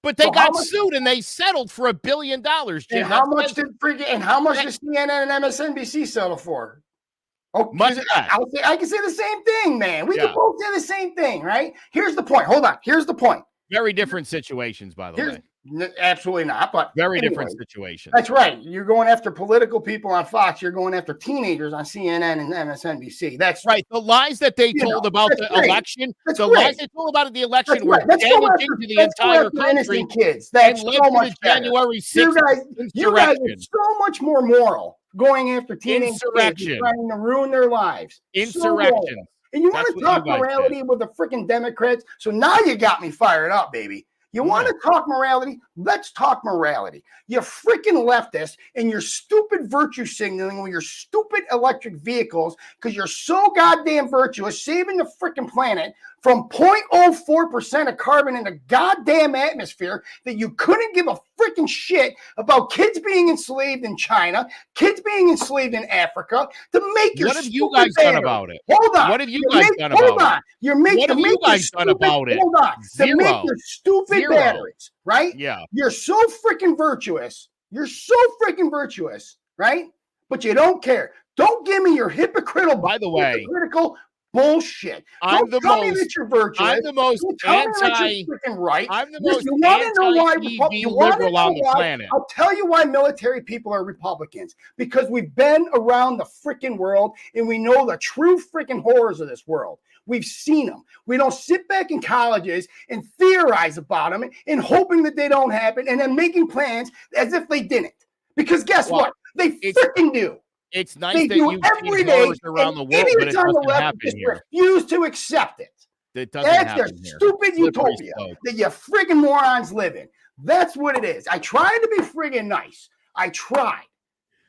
But they got sued and they settled for $1 billion. Jim. And how much did CNN and MSNBC settle for? Oh, I can say the same thing, man. We can both say the same thing, right? Here's the point. Hold on. Here's the point. Very different situations, by the way. Absolutely not. But very anyway, different situation. That's right. You're going after political people on Fox. You're going after teenagers on CNN and MSNBC. That's right. The lies that they told about the election, lies they told about the election were damaging to the entire country. Kids. And led to the January 6th you guys are so much more moral going after teenage kids and trying to ruin their lives. Insurrection. And you want to talk morality with the freaking Democrats? So now you got me fired up, baby. You want to talk morality? Let's talk morality. You freaking leftists and your stupid virtue signaling with your stupid electric vehicles because you're so goddamn virtuous, saving the freaking planet from 0.04% of carbon in the goddamn atmosphere that you couldn't give a freaking shit about kids being enslaved in China, kids being enslaved in Africa to make your What have you guys done about it? Hold on. What have you guys done about it? What have you guys done about it? Hold on. Zero. To make your stupid batteries, right? Yeah. You're so freaking virtuous. You're so freaking virtuous, right? But you don't care. Don't give me your hypocritical bullshit. I'm the tell me that you're virtuous. I'm the most anti. Right. I'm the most anti-EV liberal on the planet. I'll tell you why military people are Republicans. Because we've been around the freaking world and we know the true freaking horrors of this world. We've seen them. We don't sit back in colleges and theorize about them and hoping that they don't happen and then making plans as if they didn't. Because guess what? They freaking do. It's nice that you see horrors around the world, but it doesn't happen here. Refuse to accept it. It doesn't happen That's the stupid utopia that you friggin' morons live in. That's what it is. I tried to be friggin' nice. I tried,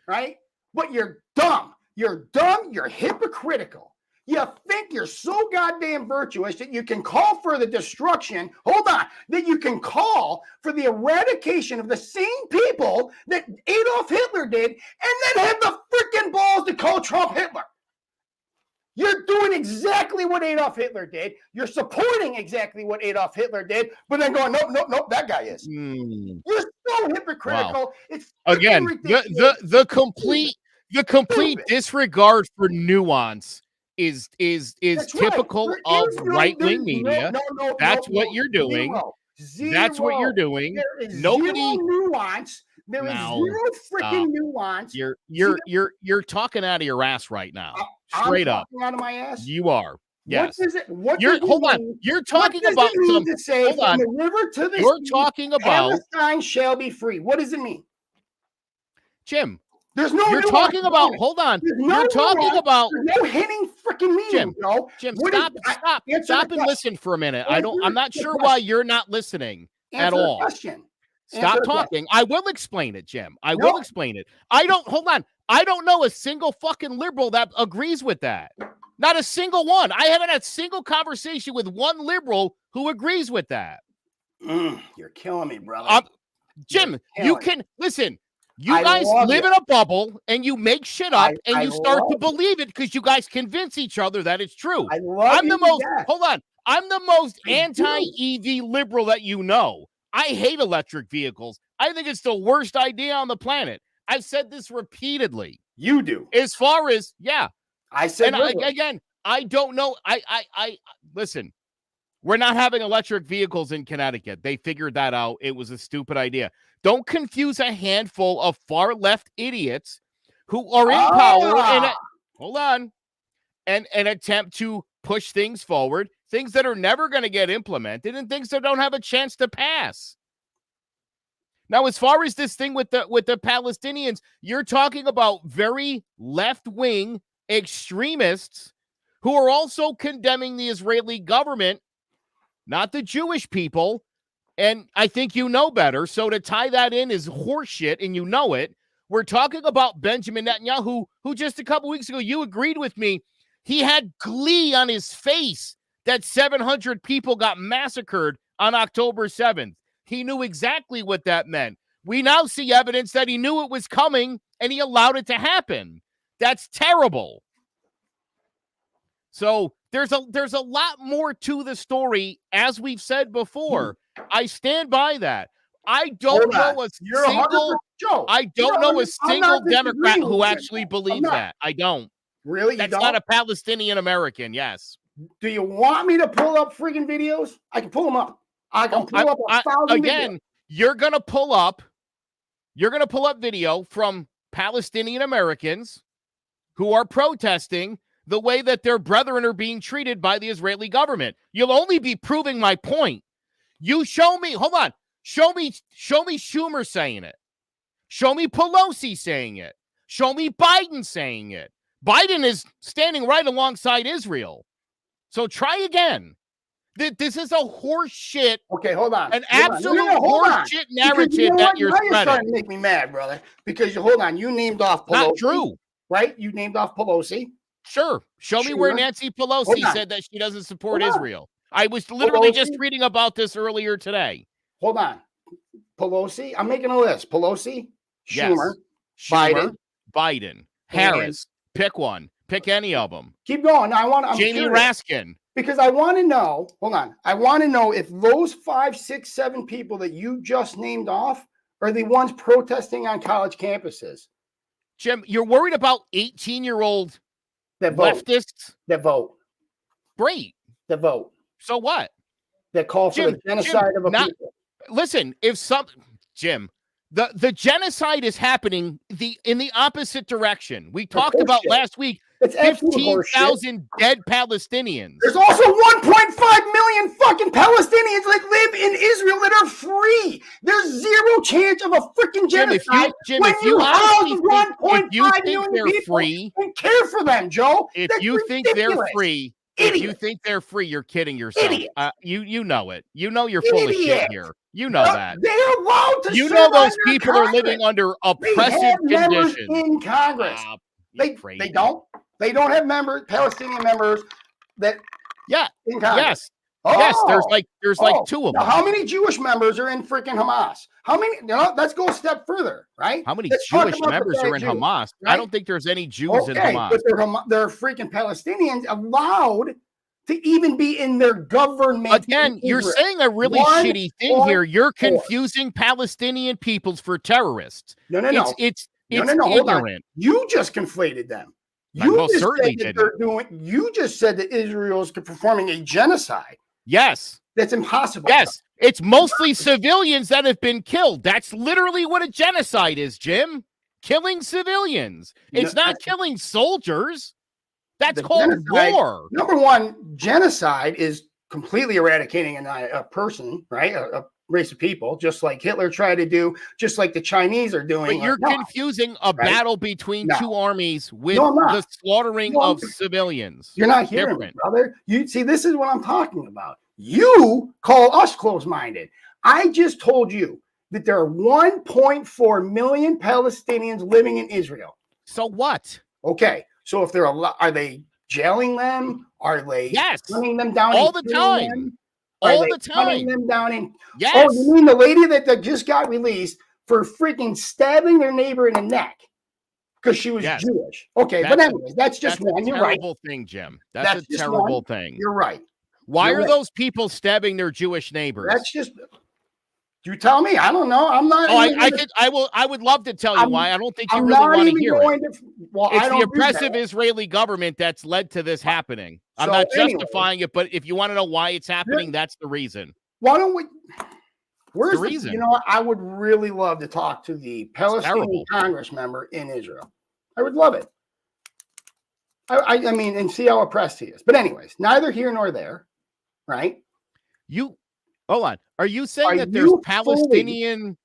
right? But you're dumb. You're dumb. You're hypocritical. You think you're so goddamn virtuous that you can call for the destruction, that you can call for the eradication of the same people that Adolf Hitler did and then have the freaking balls to call Trump Hitler. You're doing exactly what Adolf Hitler did. You're supporting exactly what Adolf Hitler did, but then going, nope, that guy is. You're so hypocritical. Wow. It's again ridiculous. the complete disregard for nuance is typical of right-wing media. That's what you're doing. That's what you're doing. There is Nobody zero nuance. There is zero freaking nuance. You're talking out of your ass right now. Straight up. Out of my ass. You are. Yes. Hold on. You're talking about some. Hold on. From the river to the You're sea, talking about Palestine shall be free. What does it mean? Jim. There's no. You're talking about. Hold on. You're talking about. There's no hitting freaking meaning, Jim, stop and listen for a minute. I'm not sure why you're not listening at all. Stop talking. I will explain it, Jim. I will explain it. Hold on. I don't know a single fucking liberal that agrees with that. Not a single one. I haven't had a single conversation with one liberal who agrees with that. You're killing me, brother. Jim, you can listen. You guys live in a bubble and you make shit up and you start to believe it because you guys convince each other that it's true. I'm the most anti-EV liberal that you know. I hate electric vehicles. I think it's the worst idea on the planet. I've said this repeatedly. You do. As far as, I said, and again, I don't know. I listen, we're not having electric vehicles in Connecticut. They figured that out. It was a stupid idea. Don't confuse a handful of far left idiots who are in power and attempt to push things forward, things that are never going to get implemented and things that don't have a chance to pass. Now, as far as this thing with the Palestinians, you're talking about very left-wing extremists who are also condemning the Israeli government, not the Jewish people. And I think you know better. So to tie that in is horseshit, and you know it. We're talking about Benjamin Netanyahu, who just a couple weeks ago, you agreed with me. He had glee on his face that 700 people got massacred on October 7th. He knew exactly what that meant. We now see evidence that he knew it was coming, and he allowed it to happen. That's terrible. So there's a lot more to the story, as we've said before. I stand by that. I don't know a single Democrat who actually believes that. I don't. Really? That's not a Palestinian American. Yes. Do you want me to pull up freaking videos? I can pull them up. I can pull up 1,000 again. videos. you're going to pull up video from Palestinian Americans who are protesting the way that their brethren are being treated by the Israeli government. You'll only be proving my point. You show me, hold on, show me Schumer saying it. Show me Pelosi saying it. Show me Biden saying it. Biden is standing right alongside Israel. So try again. This is a horse shit. Okay, hold on. An absolute horse shit narrative that you're spreading. You're starting spreading. to make me mad, brother. Because hold on, you named off Pelosi. Not true. Right? You named off Pelosi. Sure. Show me where Nancy Pelosi said that she doesn't support Israel. I was literally just reading about this earlier today. Hold on. Pelosi. I'm making a list. Pelosi, Schumer, yes. Biden, Harris. Pick one. Pick any of them. Keep going. I'm Jamie curious. Raskin. Because I want to know, hold on. I want to know if those 5, 6, 7 people that you just named off are the ones protesting on college campuses. Jim, you're worried about 18-year-old leftists that vote. Great. That vote. So what? That call for the genocide of a people. Listen, Jim, the genocide is happening in the opposite direction. We talked about last week 15,000 dead Palestinians. There's also 1.5 million fucking Palestinians that live in Israel that are free. There's zero chance of a freaking genocide. If you house think 1.5 million they're people free and care for them, Joe. If That's you think ridiculous. they're free, Idiot. if you think they're free, you're kidding yourself. Idiot. You know it. You know you're full of shit here. You know that. They're allowed to. You know those people are living under oppressive conditions in Congress. They don't. They don't have Palestinian members that. Yeah. In Congress. Yes. There's like 2 of them. Now, how many Jewish members are in freaking Hamas? How many? Let's go a step further, right? How many Let's talk Jewish about members the are in Jews, Hamas? right? I don't think there's any Jews in Hamas. But they're freaking Palestinians allowed to even be in their government. Again, you're saying a really shitty thing here. You're confusing Palestinian peoples for terrorists. No. It's Hold on. ignorant. You just conflated them. You certainly did. You just said that Israel is performing a genocide. Yes. That's impossible. Yes. It's mostly civilians that have been killed. That's literally what a genocide is, Jim. Killing civilians. It's not killing soldiers. That's called war. Number one, genocide is completely eradicating a person, right? A race of people, just like Hitler tried to do, just like the Chinese are doing. But you're confusing a battle between 2 armies with the slaughtering of civilians. You're not hearing me, brother. You see, this is what I'm talking about. You call us close-minded. I just told you that there are 1.4 million Palestinians living in Israel. So what? Okay. So if they're are they jailing them? Are they hunting them down all the time? All the time. Hunting them down in. Yes. Oh, you mean the lady that just got released for freaking stabbing their neighbor in the neck because she was Jewish? Okay, but anyways, that's just one. You're right. Terrible thing, Jim. That's a terrible thing. You're right. Why are those people stabbing their Jewish neighbors? That's just. You tell me. I don't know. I'm not. I would love to tell you why. I don't think you really want to hear it. It's the oppressive Israeli government that's led to this happening. I'm not justifying it, but if you want to know why it's happening, that's the reason. Why don't we? Where's the reason? You know what? I would really love to talk to the Palestinian Congress member in Israel. I would love it. I mean, and see how oppressed he is. But anyways, neither here nor there, right? Hold on. Are you saying that there's Palestinian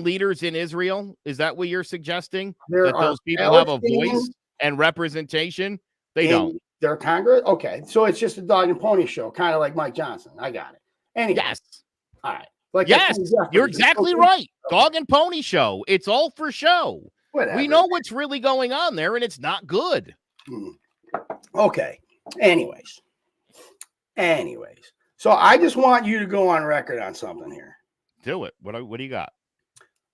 leaders in Israel? Is that what you're suggesting? That those people have a voice and representation? They don't. They're Congress? Okay. So it's just a dog and pony show, kind of like Mike Johnson. I got it. Anyway. Yes. All right. Yes. You're exactly right. Dog and pony show. It's all for show. Whatever. We know what's really going on there, and it's not good. Okay. Anyways. So I just want you to go on record on something here. Do it. What do you got?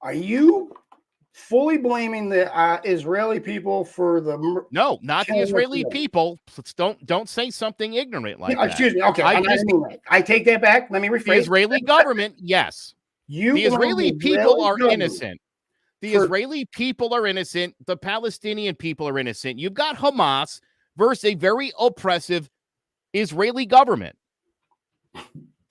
Are you fully blaming the Israeli people for the? No, not the Israeli people. Don't say something ignorant like that. Excuse me. Okay, I take that back. Let me rephrase. The Israeli government, yes. The Israeli people are innocent. The Israeli people are innocent. The Palestinian people are innocent. You've got Hamas versus a very oppressive Israeli government.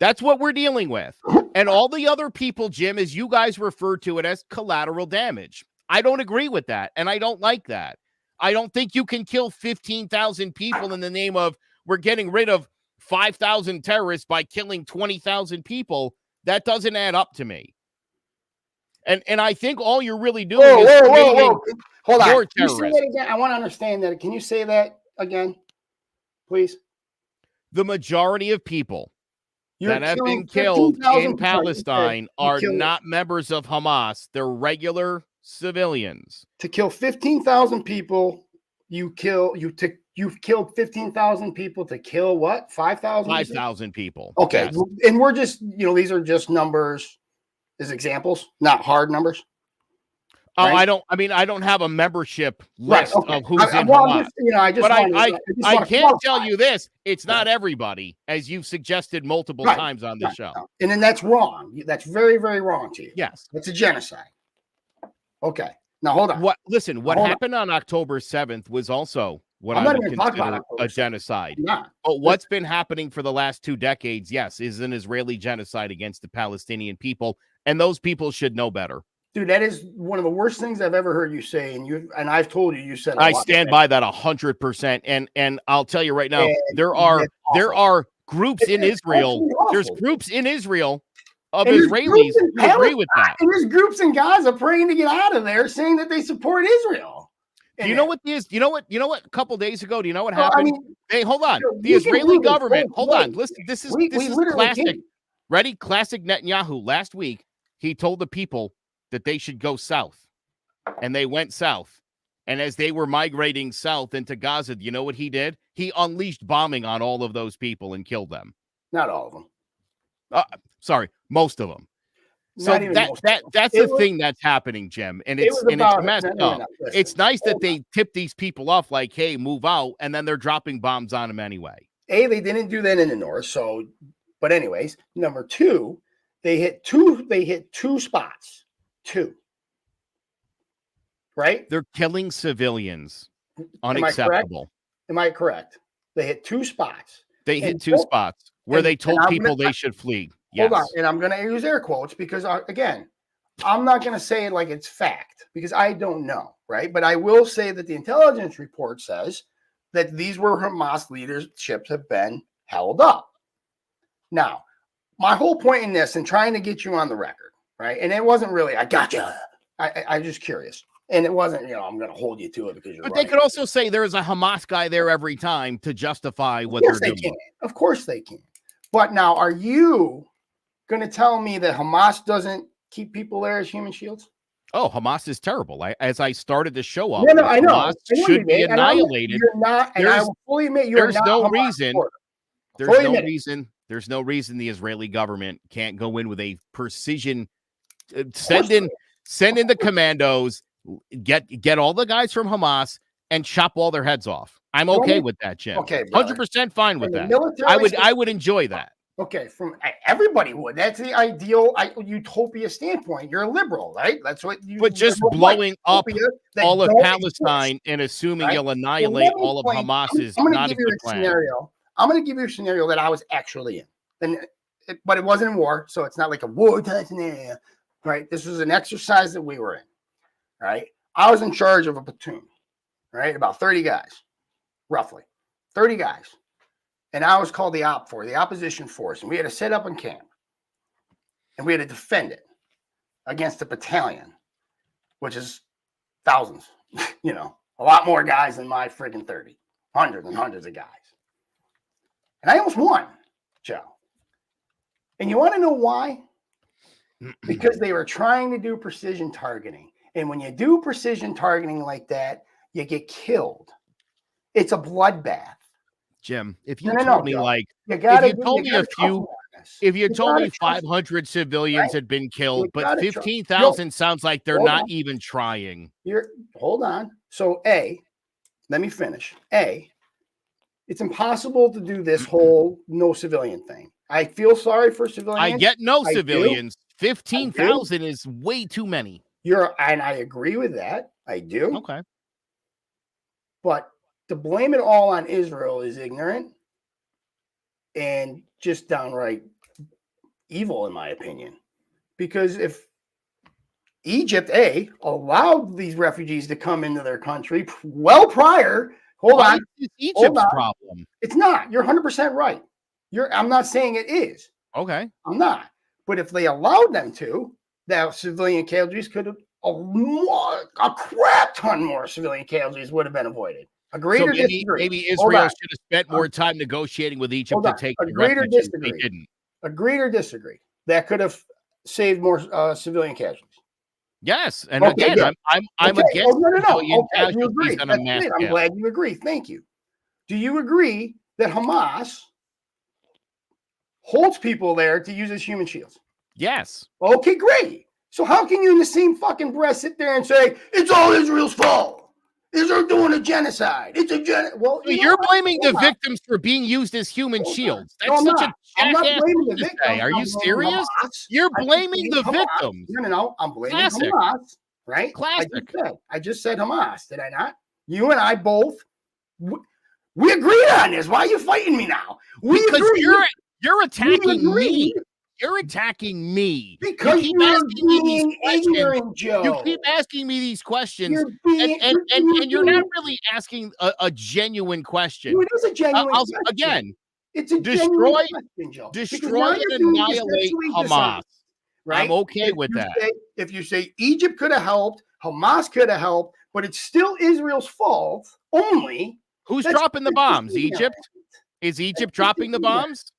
That's what we're dealing with. And all the other people, Jim, as you guys refer to it as collateral damage. I don't agree with that, and I don't like that. I don't think you can kill 15,000 people in the name of we're getting rid of 5,000 terrorists by killing 20,000 people. That doesn't add up to me. And I think all you're really doing is whoa. Hold on. more Can you say terrorists. that again? I want to understand that. Can you say that again, please? The majority of people You're that have killing been killed 15,000 in Palestine you are killed- not members of Hamas. They're regular civilians. To kill 15,000 people, you've killed 15,000 people to kill what? 5,000? 5,000 people. Okay. Yes. And we're just, these are just numbers as examples, not hard numbers. Oh, right? I don't have a membership list okay. of who's in well, Hamas. I can't tell you this. It's not everybody, as you've suggested multiple times on this show. And then that's wrong. That's very, very wrong to you. Yes. It's a genocide. Okay. Now, hold on. What happened on October 7th was also what I would consider a genocide. But what's been happening for the last 2 decades, yes, is an Israeli genocide against the Palestinian people, and those people should know better. Dude, that is one of the worst things I've ever heard you say, and I've told you said. I stand by that 100%, and I'll tell you right now, there are groups in Israel. There's groups in Israel of Israelis who agree with that. And there's groups in Gaza praying to get out of there, saying that they support Israel. Do you know what is? You know what? A couple days ago, do you know what happened? Hey, hold on. The Israeli government. Hold on. Listen. This is classic. Ready? Classic Netanyahu. Last week, he told the people that they should go south, and they went south. And as they were migrating south into Gaza, you know what he did? He unleashed bombing on all of those people and killed them. Not all of them. Sorry, most of them. So that's the thing that's happening, Jim, and it's messed up. It's nice that they tip these people off like, "Hey, move out," and then they're dropping bombs on them anyway. They didn't do that in the north. So, but anyways, number two, they hit two spots. Two. Right? They're killing civilians. Unacceptable. Am I correct? They hit two spots. They hit two spots where they told people they should flee. Yes. Hold on. And I'm going to use air quotes because, again, I'm not going to say it like it's fact because I don't know. Right. But I will say that the intelligence report says that these were Hamas leaderships have been held up. Now, my whole point in this and trying to get you on the record. Right. And it wasn't really, I got you. I'm just curious. And it wasn't, I'm going to hold you to it because you're But right. they could also say there's a Hamas guy there every time to justify what they're doing. Of course they can. But now, are you going to tell me that Hamas doesn't keep people there as human shields? Oh, Hamas is terrible. As I started the show off, I know. Hamas should be annihilated. You're not, and I will fully admit you're not. There's no reason the Israeli government can't go in with a precision. Send in the commandos. Get all the guys from Hamas and chop all their heads off. I'm okay with that, Jim. Okay, 100% fine with that. I would enjoy that. Okay, from everybody would. That's the ideal utopia standpoint. You're a liberal, right? That's what you. But just blowing up all of Palestine and assuming you'll annihilate all of Hamas is not a good plan. I'm going to give you a scenario that I was actually in, but it wasn't in war, so it's not like a wartime scenario, right? This was an exercise that we were in. Right, I was in charge of a platoon, right? About 30 guys, roughly 30 guys. And I was called the opposition force. And we had to set up in camp and we had to defend it against a battalion, which is thousands, a lot more guys than my friggin' 30, hundreds and hundreds of guys. And I almost won, Joe. And you want to know why? Because they were trying to do precision targeting. And when you do precision targeting like that, you get killed. It's a bloodbath. Jim, if you told me if you told me 500 civilians had been killed, but 15,000 sounds like they're not even trying. Hold on. So let me finish. It's impossible to do this whole no civilian thing. I feel sorry for civilians. I get no civilians. 15,000 is way too many. And I agree with that. I do. Okay. But to blame it all on Israel is ignorant and just downright evil, in my opinion, because if Egypt, allowed these refugees to come into their country well prior. Hold Why on. is Egypt's on. problem? It's not. You're 100% right. I'm not saying it is. Okay. I'm not. But if they allowed them to, that civilian casualties could have a crap ton more civilian casualties would have been avoided. Agreed so or disagree? Maybe Israel should have spent more time negotiating with Egypt to take the Agreed or refugees. disagree? They didn't. Agreed or disagree? That could have saved more civilian casualties. Yes, and again, yeah. I'm against civilian Okay, you agree. casualties on a That's mass great. I'm scale. glad you agree. Thank you. Do you agree that Hamas holds people there to use as human shields? Yes. Okay, great. So how can you in the same fucking breath sit there and say it's all Israel's fault? Israel doing a genocide. It's a well, you're blaming the victims for being used as human shields. That's such a jackass blaming thing to say. Are you serious? You're blaming the victims. No. I'm blaming Classic. Hamas. Right? Classic. I just said Hamas. Did I not? You and I both. We agreed on this. Why are you fighting me now? Because you're attacking me. You're attacking me. Because you keep you're asking me these being questions. Ignorant, Joe. You keep asking me these questions, and you're not really asking a genuine question. It is a genuine question. Again, it's a genuine question, Joe. Destroy and annihilate Hamas. Right? I'm okay with that. If you say Egypt could have helped, Hamas could have helped, but it's still Israel's fault only. Who's dropping the bombs? Egypt? Is Egypt dropping the bombs?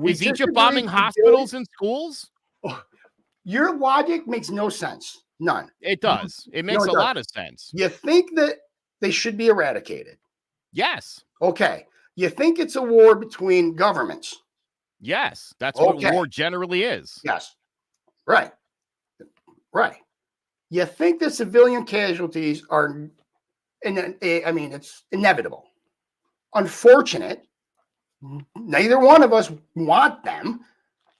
Is Egypt bombing hospitals and schools? Your logic makes no sense. None. It does. It makes a lot of sense. You think that they should be eradicated? Yes. Okay. You think it's a war between governments? Yes. That's what war generally is. Yes. Right. You think the civilian casualties are, it's inevitable. Unfortunate. Neither one of us want them.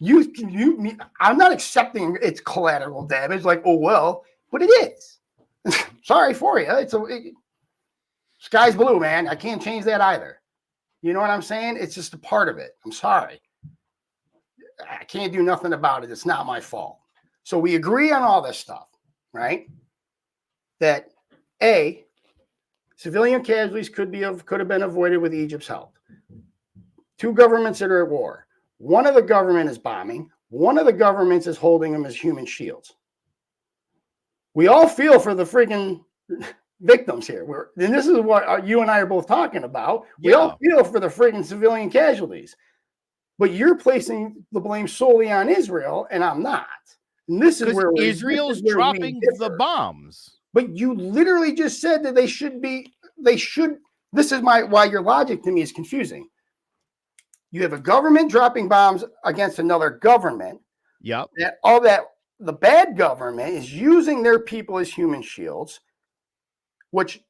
I'm not accepting it's collateral damage. Like, oh well, but it is. Sorry for you. Sky's blue, man. I can't change that either. You know what I'm saying? It's just a part of it. I'm sorry. I can't do nothing about it. It's not my fault. So we agree on all this stuff, right? That civilian casualties could have been avoided with Egypt's help. Two governments that are at war. One of the government is bombing. One of the governments is holding them as human shields. We all feel for the freaking victims here. And this is what you and I are both talking about. We all feel for the freaking civilian casualties. But you're placing the blame solely on Israel, and I'm not. And this is where Israel's dropping the bombs. But you literally just said that they should. This is why your logic to me is confusing. You have a government dropping bombs against another government. Yep. The bad government is using their people as human shields, which,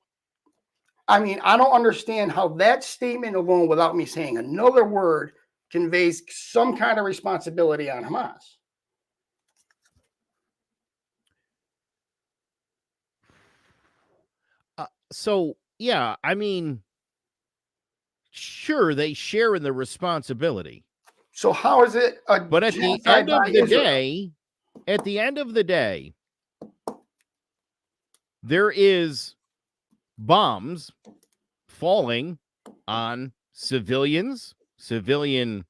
I don't understand how that statement alone, without me saying another word, conveys some kind of responsibility on Hamas. Sure, they share in the responsibility. So how is it? But at the end of the day, there is bombs falling on civilians, civilian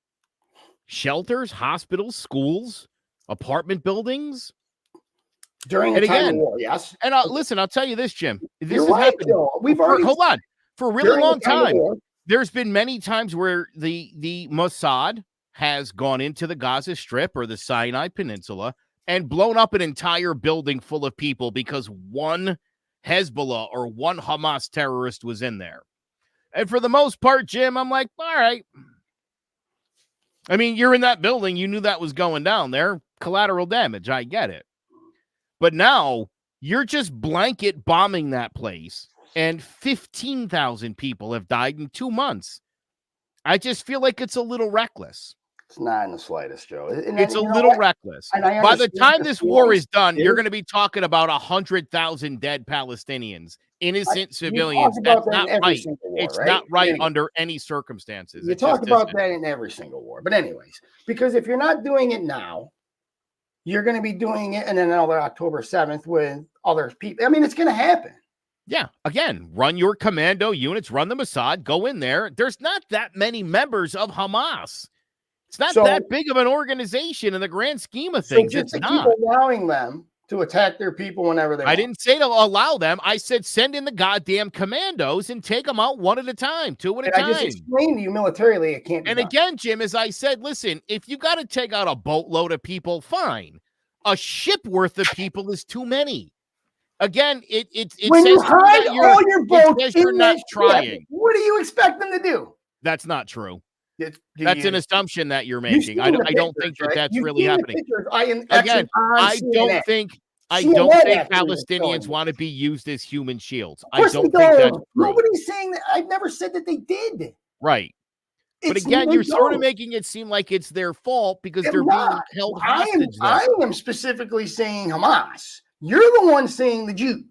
shelters, hospitals, schools, apartment buildings. During the time of war, yes. And listen, I'll tell you this, Jim. This You're right, Joe. Hold on. For a really long time, there's been many times where the Mossad has gone into the Gaza Strip or the Sinai Peninsula and blown up an entire building full of people because one Hezbollah or one Hamas terrorist was in there. And for the most part, Jim, I'm like, all right. You're in that building. You knew that was going down there. Collateral damage. I get it. But now you're just blanket bombing that place, and 15,000 people have died in 2 months. I just feel like it's a little reckless. It's not in the slightest, Joe. It's a little reckless. By the time this war is done, you're going to be talking about 100,000 dead Palestinians. innocent You civilians. talk about That's that in not every right. single war, It's right? not right Anyway. under any circumstances. You It talk just about isn't. that in every single war. But anyways, because if you're not doing it now, you're going to be doing it in another October 7th with other people. I mean, it's going to happen. Yeah. Again, run your commando units, run the Mossad, go in there. There's not that many members of Hamas. It's not that big of an organization in the grand scheme of things. So just It's to not. keep allowing them to attack their people whenever they want. I didn't say to allow them. I said send in the goddamn commandos and take them out one at a time, two at a time. I just explained to you militarily it can't be And done. again, Jim, as I said, listen, if you got to take out a boatload of people, fine. A ship worth of people is too many. Again, it when says you hide all your boats says in you're not that trying. ship, what do you expect them to do? That's not true. That's an assumption that you're making. I don't think that's really happening. Again, I don't think Palestinians want to be used as human shields. I don't think that's true. Nobody's saying that. I've never said that they did. Right. But again, you're sort of making it seem like it's their fault because they're being held hostage. I am specifically saying Hamas. You're the one saying the Jews.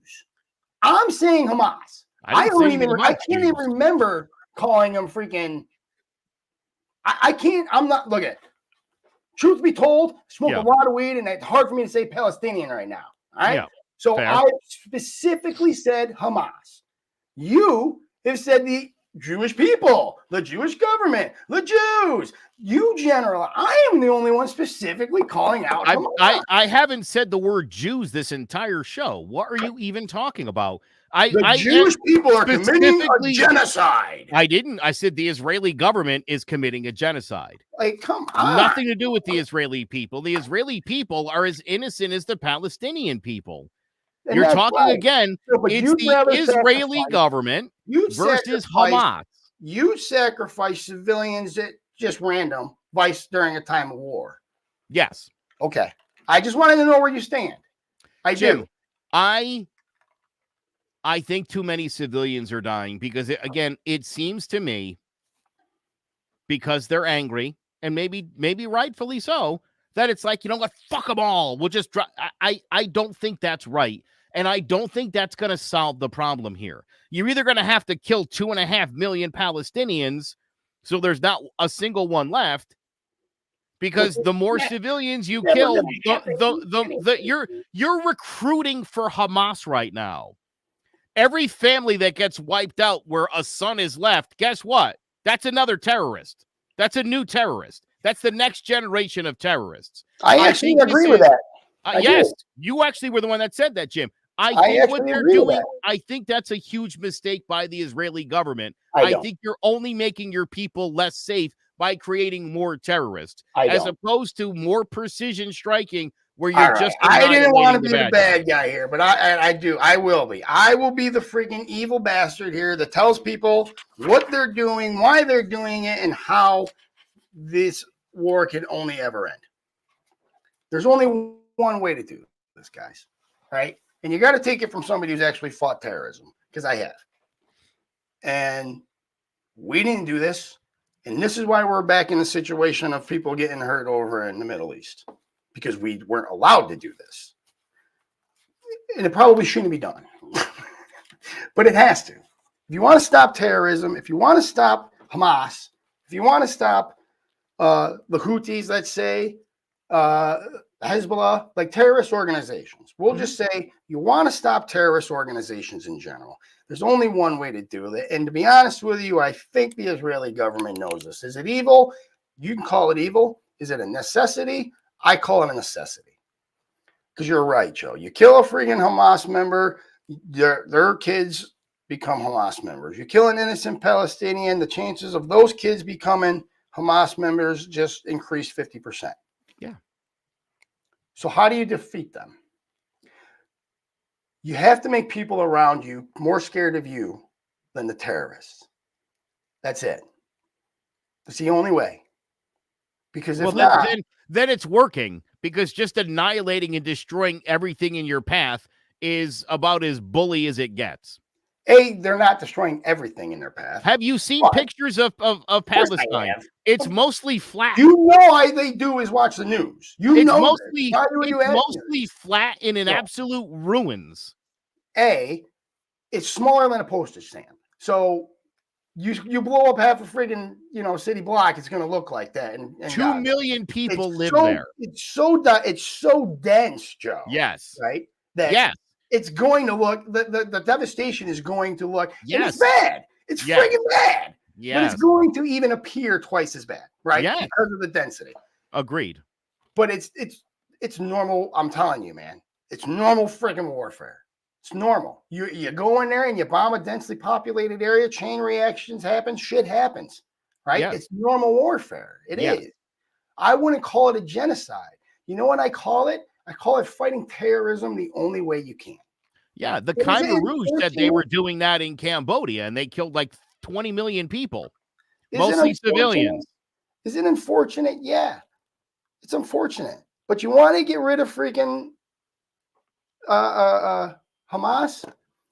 I'm saying Hamas. I can't even remember calling them freaking. I can't. I'm not. Look at. Truth be told, I smoke a lot of weed, and it's hard for me to say Palestinian right now. All right. Yeah, so fair. I specifically said Hamas. You have said the Jewish people, the Jewish government, the Jews. You general. I am the only one specifically calling out Hamas. I haven't said the word Jews this entire show. What are you even talking about? The Jewish people are committing a genocide. I didn't. I said the Israeli government is committing a genocide. Like, come on. Nothing to do with the Israeli people. The Israeli people are as innocent as the Palestinian people. And you're talking right. again. It's the Israeli government versus Hamas. You sacrifice civilians at just random vice during a time of war. Yes. Okay. I just wanted to know where you stand. Jim, I think too many civilians are dying because, again, it seems to me, because they're angry, and maybe rightfully so, that it's like, you know what, fuck them all. We'll just drop. I don't think that's right, and I don't think that's going to solve the problem here. You're either going to have to kill 2.5 million Palestinians so there's not a single one left, because the more civilians you kill, you're recruiting for Hamas right now. Every family that gets wiped out where a son is left, guess what? That's another terrorist. That's a new terrorist. That's the next generation of terrorists. I actually agree with that. Yes, you actually were the one that said that, Jim. I think what they're doing, I think that's a huge mistake by the Israeli government. I think you're only making your people less safe by creating more terrorists, as opposed to more precision striking where you're just. I didn't want to be the bad guy here, but I will be. I will be the freaking evil bastard here that tells people what they're doing, why they're doing it, and how this war can only ever end. There's only one way to do this, guys. Right? And you got to take it from somebody who's actually fought terrorism, because I have. And we didn't do this. And this is why we're back in the situation of people getting hurt over in the Middle East. Because we weren't allowed to do this. And it probably shouldn't be done. But it has to. If you want to stop terrorism, if you want to stop Hamas, if you want to stop the Houthis, let's say, Hezbollah, like terrorist organizations, we'll just say you want to stop terrorist organizations in general. There's only one way to do it. And to be honest with you, I think the Israeli government knows this. Is it evil? You can call it evil. Is it a necessity? I call it a necessity. Because you're right, Joe. You kill a freaking Hamas member, their kids become Hamas members. You kill an innocent Palestinian, the chances of those kids becoming Hamas members just increase 50%. Yeah. So how do you defeat them? You have to make people around you more scared of you than the terrorists. That's it. That's the only way. Because if not, then it's working, because just annihilating and destroying everything in your path is about as bully as it gets. They're not destroying everything in their path. Have you seen pictures of Palestine? It's mostly flat. You know all they do is watch the news. It's mostly flat and in absolute ruins. It it's smaller than a postage stamp. So you blow up half a friggin', city block, it's going to look like that. And 2 million people live there. It's so dense, Joe. Yes. Right? That yes. It's going to look, the devastation is going to look, and Yes. it's bad. It's friggin' bad. Yes. But it's going to even appear twice as bad, right? Yes. Because of the density. Agreed. But it's normal. I'm telling you, man. It's normal friggin' warfare. It's normal. You go in there and you bomb a densely populated area, chain reactions happen, shit happens, right? Yes. It's normal warfare. It is. I wouldn't call it a genocide. You know what I call it? I call it fighting terrorism the only way you can. Yeah, the Khmer Rouge said they were doing that in Cambodia, and they killed like 20 million people, mostly civilians. Is it unfortunate? Yeah, it's unfortunate. But you want to get rid of freaking Hamas?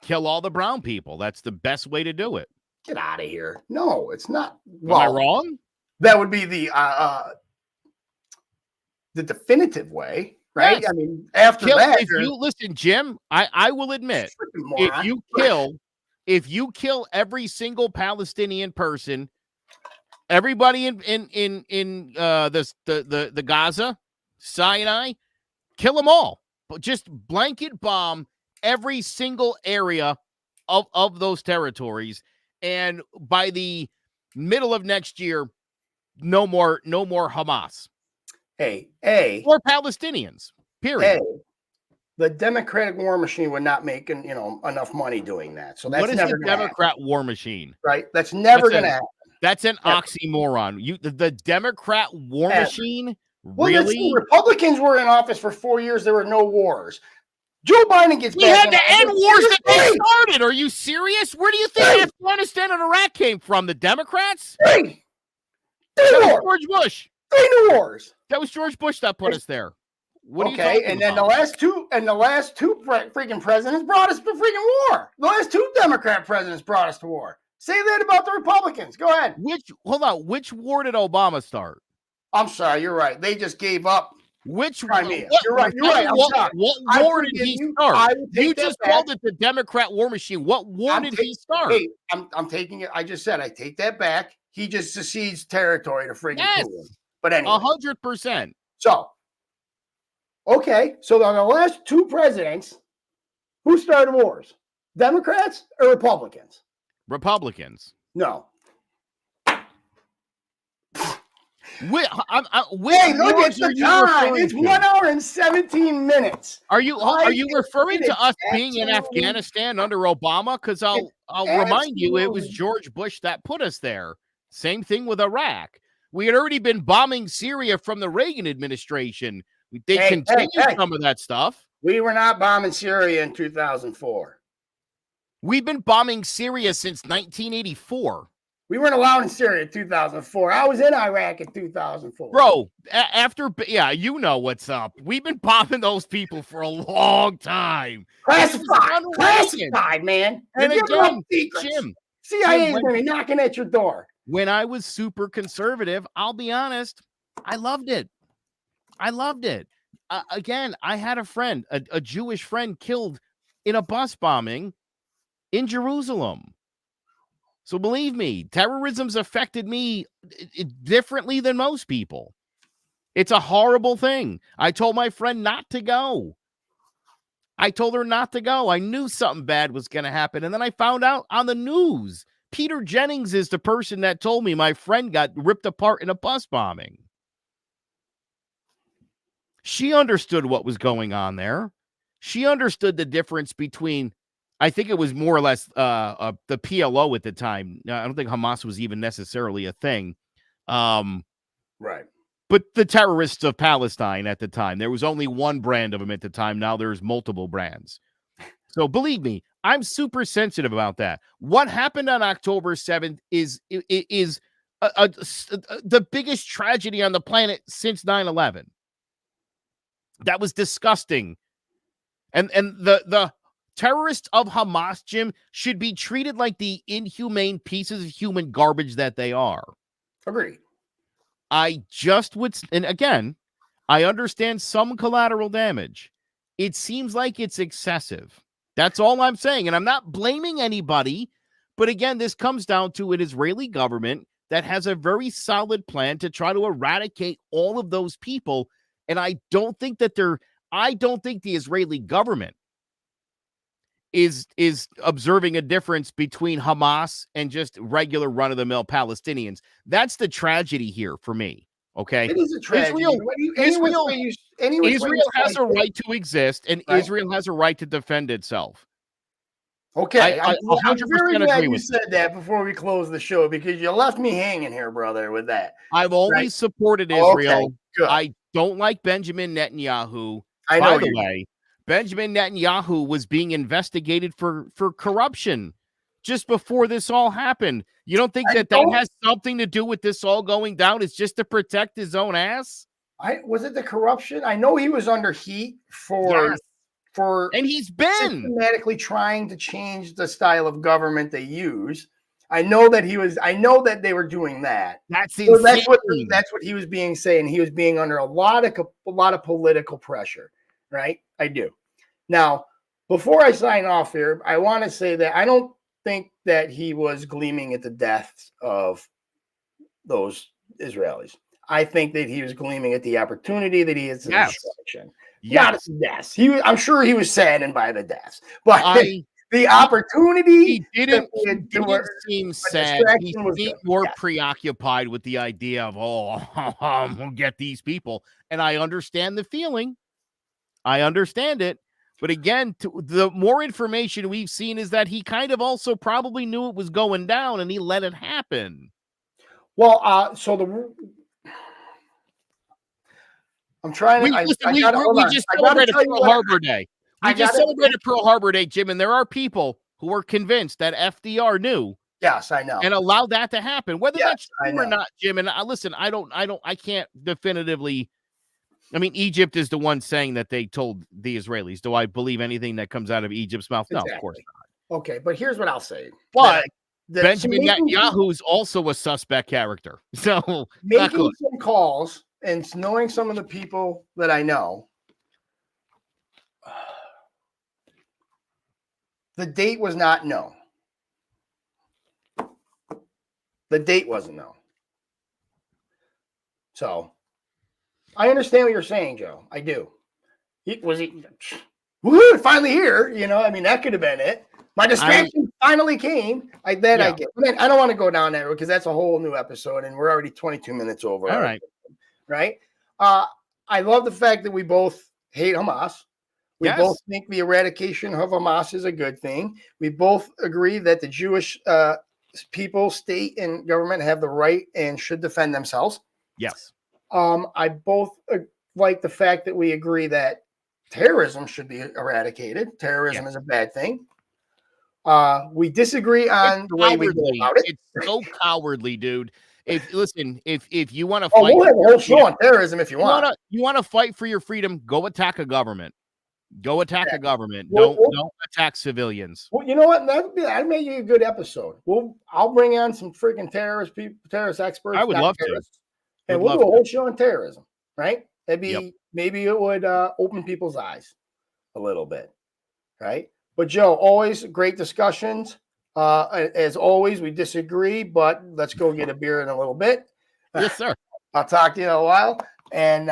Kill all the brown people. That's the best way to do it. Get out of here. No, it's not. Am I wrong? That would be the definitive way, right? Yes. I mean, after that, if you listen, Jim, I will admit, if you kill every single Palestinian person, everybody in the Gaza, Sinai, kill them all. But just blanket bomb every single area of those territories, and by the middle of next year, no more Hamas. Or Palestinians. Period. The Democratic war machine would not make enough money doing that. So that's what is never the Democrat war machine? Right? That's never going to happen. That's an oxymoron. The Democrat war machine. Well, really? Listen, Republicans were in office for 4 years. There were no wars. Joe Biden gets We had to end wars that they started. Are you serious? Where do you think Afghanistan and Iraq came from? The Democrats? Three wars. George Bush. 3 new wars. That was George Bush that put us there. What are you okay, talking and then about? the last two freaking presidents brought us to freaking war. The last 2 Democrat presidents brought us to war. Say that about the Republicans. Go ahead. Which war did Obama start? I'm sorry, you're right. They just gave up. Which Crimea? You're right. What war did he start? You just called it the Democrat war machine. What war did he start? Hey, I'm taking it. I just said I take that back. He just secedes territory to freaking Putin. But anyway, 100%. So, okay. So on the last 2 presidents, who started wars? Democrats or Republicans? Republicans. No. Look at the time. It's 1 hour and 17 minutes. Are you referring to us being in Afghanistan under Obama? Because I'll remind you, it was George Bush that put us there. Same thing with Iraq. We had already been bombing Syria from the Reagan administration. They continued some of that stuff. We were not bombing Syria in 2004. We've been bombing Syria since 1984. We weren't allowed in Syria in 2004. I was in Iraq in 2004. Bro, you know what's up. We've been bombing those people for a long time. Classified, man. And again, Jim, CIA is going to be knocking at your door. When I was super conservative, I'll be honest, I loved it. Again, I had a friend, a Jewish friend, killed in a bus bombing in Jerusalem. So believe me, terrorism's affected me differently than most people. It's a horrible thing. I told my friend not to go. I told her not to go. I knew something bad was going to happen. And then I found out on the news. Peter Jennings is the person that told me my friend got ripped apart in a bus bombing. She understood what was going on there. She understood the difference between, I think it was more or less the PLO at the time. I don't think Hamas was even necessarily a thing. Right. But the terrorists of Palestine at the time, there was only one brand of them at the time. Now there's multiple brands. So believe me, I'm super sensitive about that. What happened on October 7th is the biggest tragedy on the planet since 9/11. That was disgusting. And the terrorists of Hamas, Jim, should be treated like the inhumane pieces of human garbage that they are. Agreed. I just would, and again, I understand some collateral damage. It seems like it's excessive. That's all I'm saying. And I'm not blaming anybody. But again, this comes down to an Israeli government that has a very solid plan to try to eradicate all of those people. And I don't think the Israeli government is observing a difference between Hamas and just regular run-of-the-mill Palestinians. That's the tragedy here for me. Okay. It is a tragedy. Israel has a right to exist, and right? Israel has a right to defend itself. Okay, I 100% very glad agree you with said that before we close the show, because you left me hanging here, brother, with that. I've always supported Israel. Okay, good. I don't like Benjamin Netanyahu. I know. By the way, Benjamin Netanyahu was being investigated for corruption just before this all happened. You don't think that has something to do with this all going down? It's just to protect his own ass? Was it the corruption? I know he was under heat for and he's been systematically trying to change the style of government they use. I know that they were doing that. That's insane. So that's what he was being saying. He was being under a lot of political pressure, right? I do. Now, before I sign off here, I want to say that I don't think that he was gleaming at the deaths of those Israelis. I think that he was gleaming at the opportunity that he has to destruction. Yes. I'm sure he was saddened by the deaths, but the opportunity. He didn't seem sad. He seemed more preoccupied with the idea of, we'll get these people. And I understand the feeling. I understand it. But again, the more information we've seen is that he kind of also probably knew it was going down and he let it happen. Well, I'm trying to. We just celebrated Pearl Harbor Day. We just celebrated Pearl Harbor Day, Jim, and there are people who are convinced that FDR knew. Yes, I know. And allowed that to happen. Whether that's true or not, Jim, and listen, I can't definitively. I mean, Egypt is the one saying that they told the Israelis. Do I believe anything that comes out of Egypt's mouth? No, of course not. Okay, but here's what I'll say. But Benjamin Netanyahu is also a suspect character. So making some calls and knowing some of the people that I know, the date was not known. The date wasn't known. So I understand what you're saying, Joe. I do. Woo, finally here. I mean, that could have been it. My distraction finally came. I get. I don't want to go down there because that's a whole new episode, and we're already 22 minutes over. All right. Right. I love the fact that we both hate Hamas. We both think the eradication of Hamas is a good thing. We both agree that the Jewish people, state, and government have the right and should defend themselves. Yes. I both like the fact that we agree that terrorism should be eradicated. Terrorism is a bad thing. We disagree on the way we go about it. It's so cowardly, dude. If you want to fight, we'll have a whole show on terrorism if you want. You want to fight for your freedom, go attack a government. Go attack a government. Don't attack civilians. Well, you know what? That'd make you a good episode. I'll bring on some freaking terrorist experts. I would love to. And we'll do a whole show on terrorism, right? That'd be maybe it would open people's eyes a little bit, right? But Joe, always great discussions. As always, we disagree, but let's go get a beer in a little bit. Yes, sir. I'll talk to you in a while. And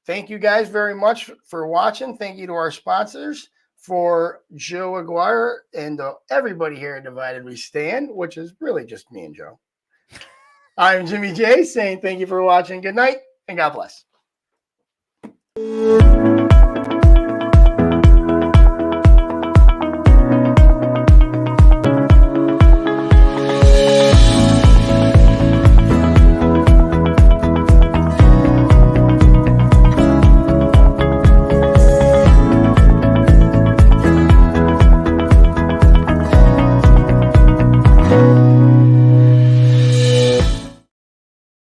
thank you guys very much for watching. Thank you to our sponsors, for Joe Aguirre and everybody here at Divided We Stand, which is really just me and Joe. I'm Jimmy J saying thank you for watching. Good night and God bless.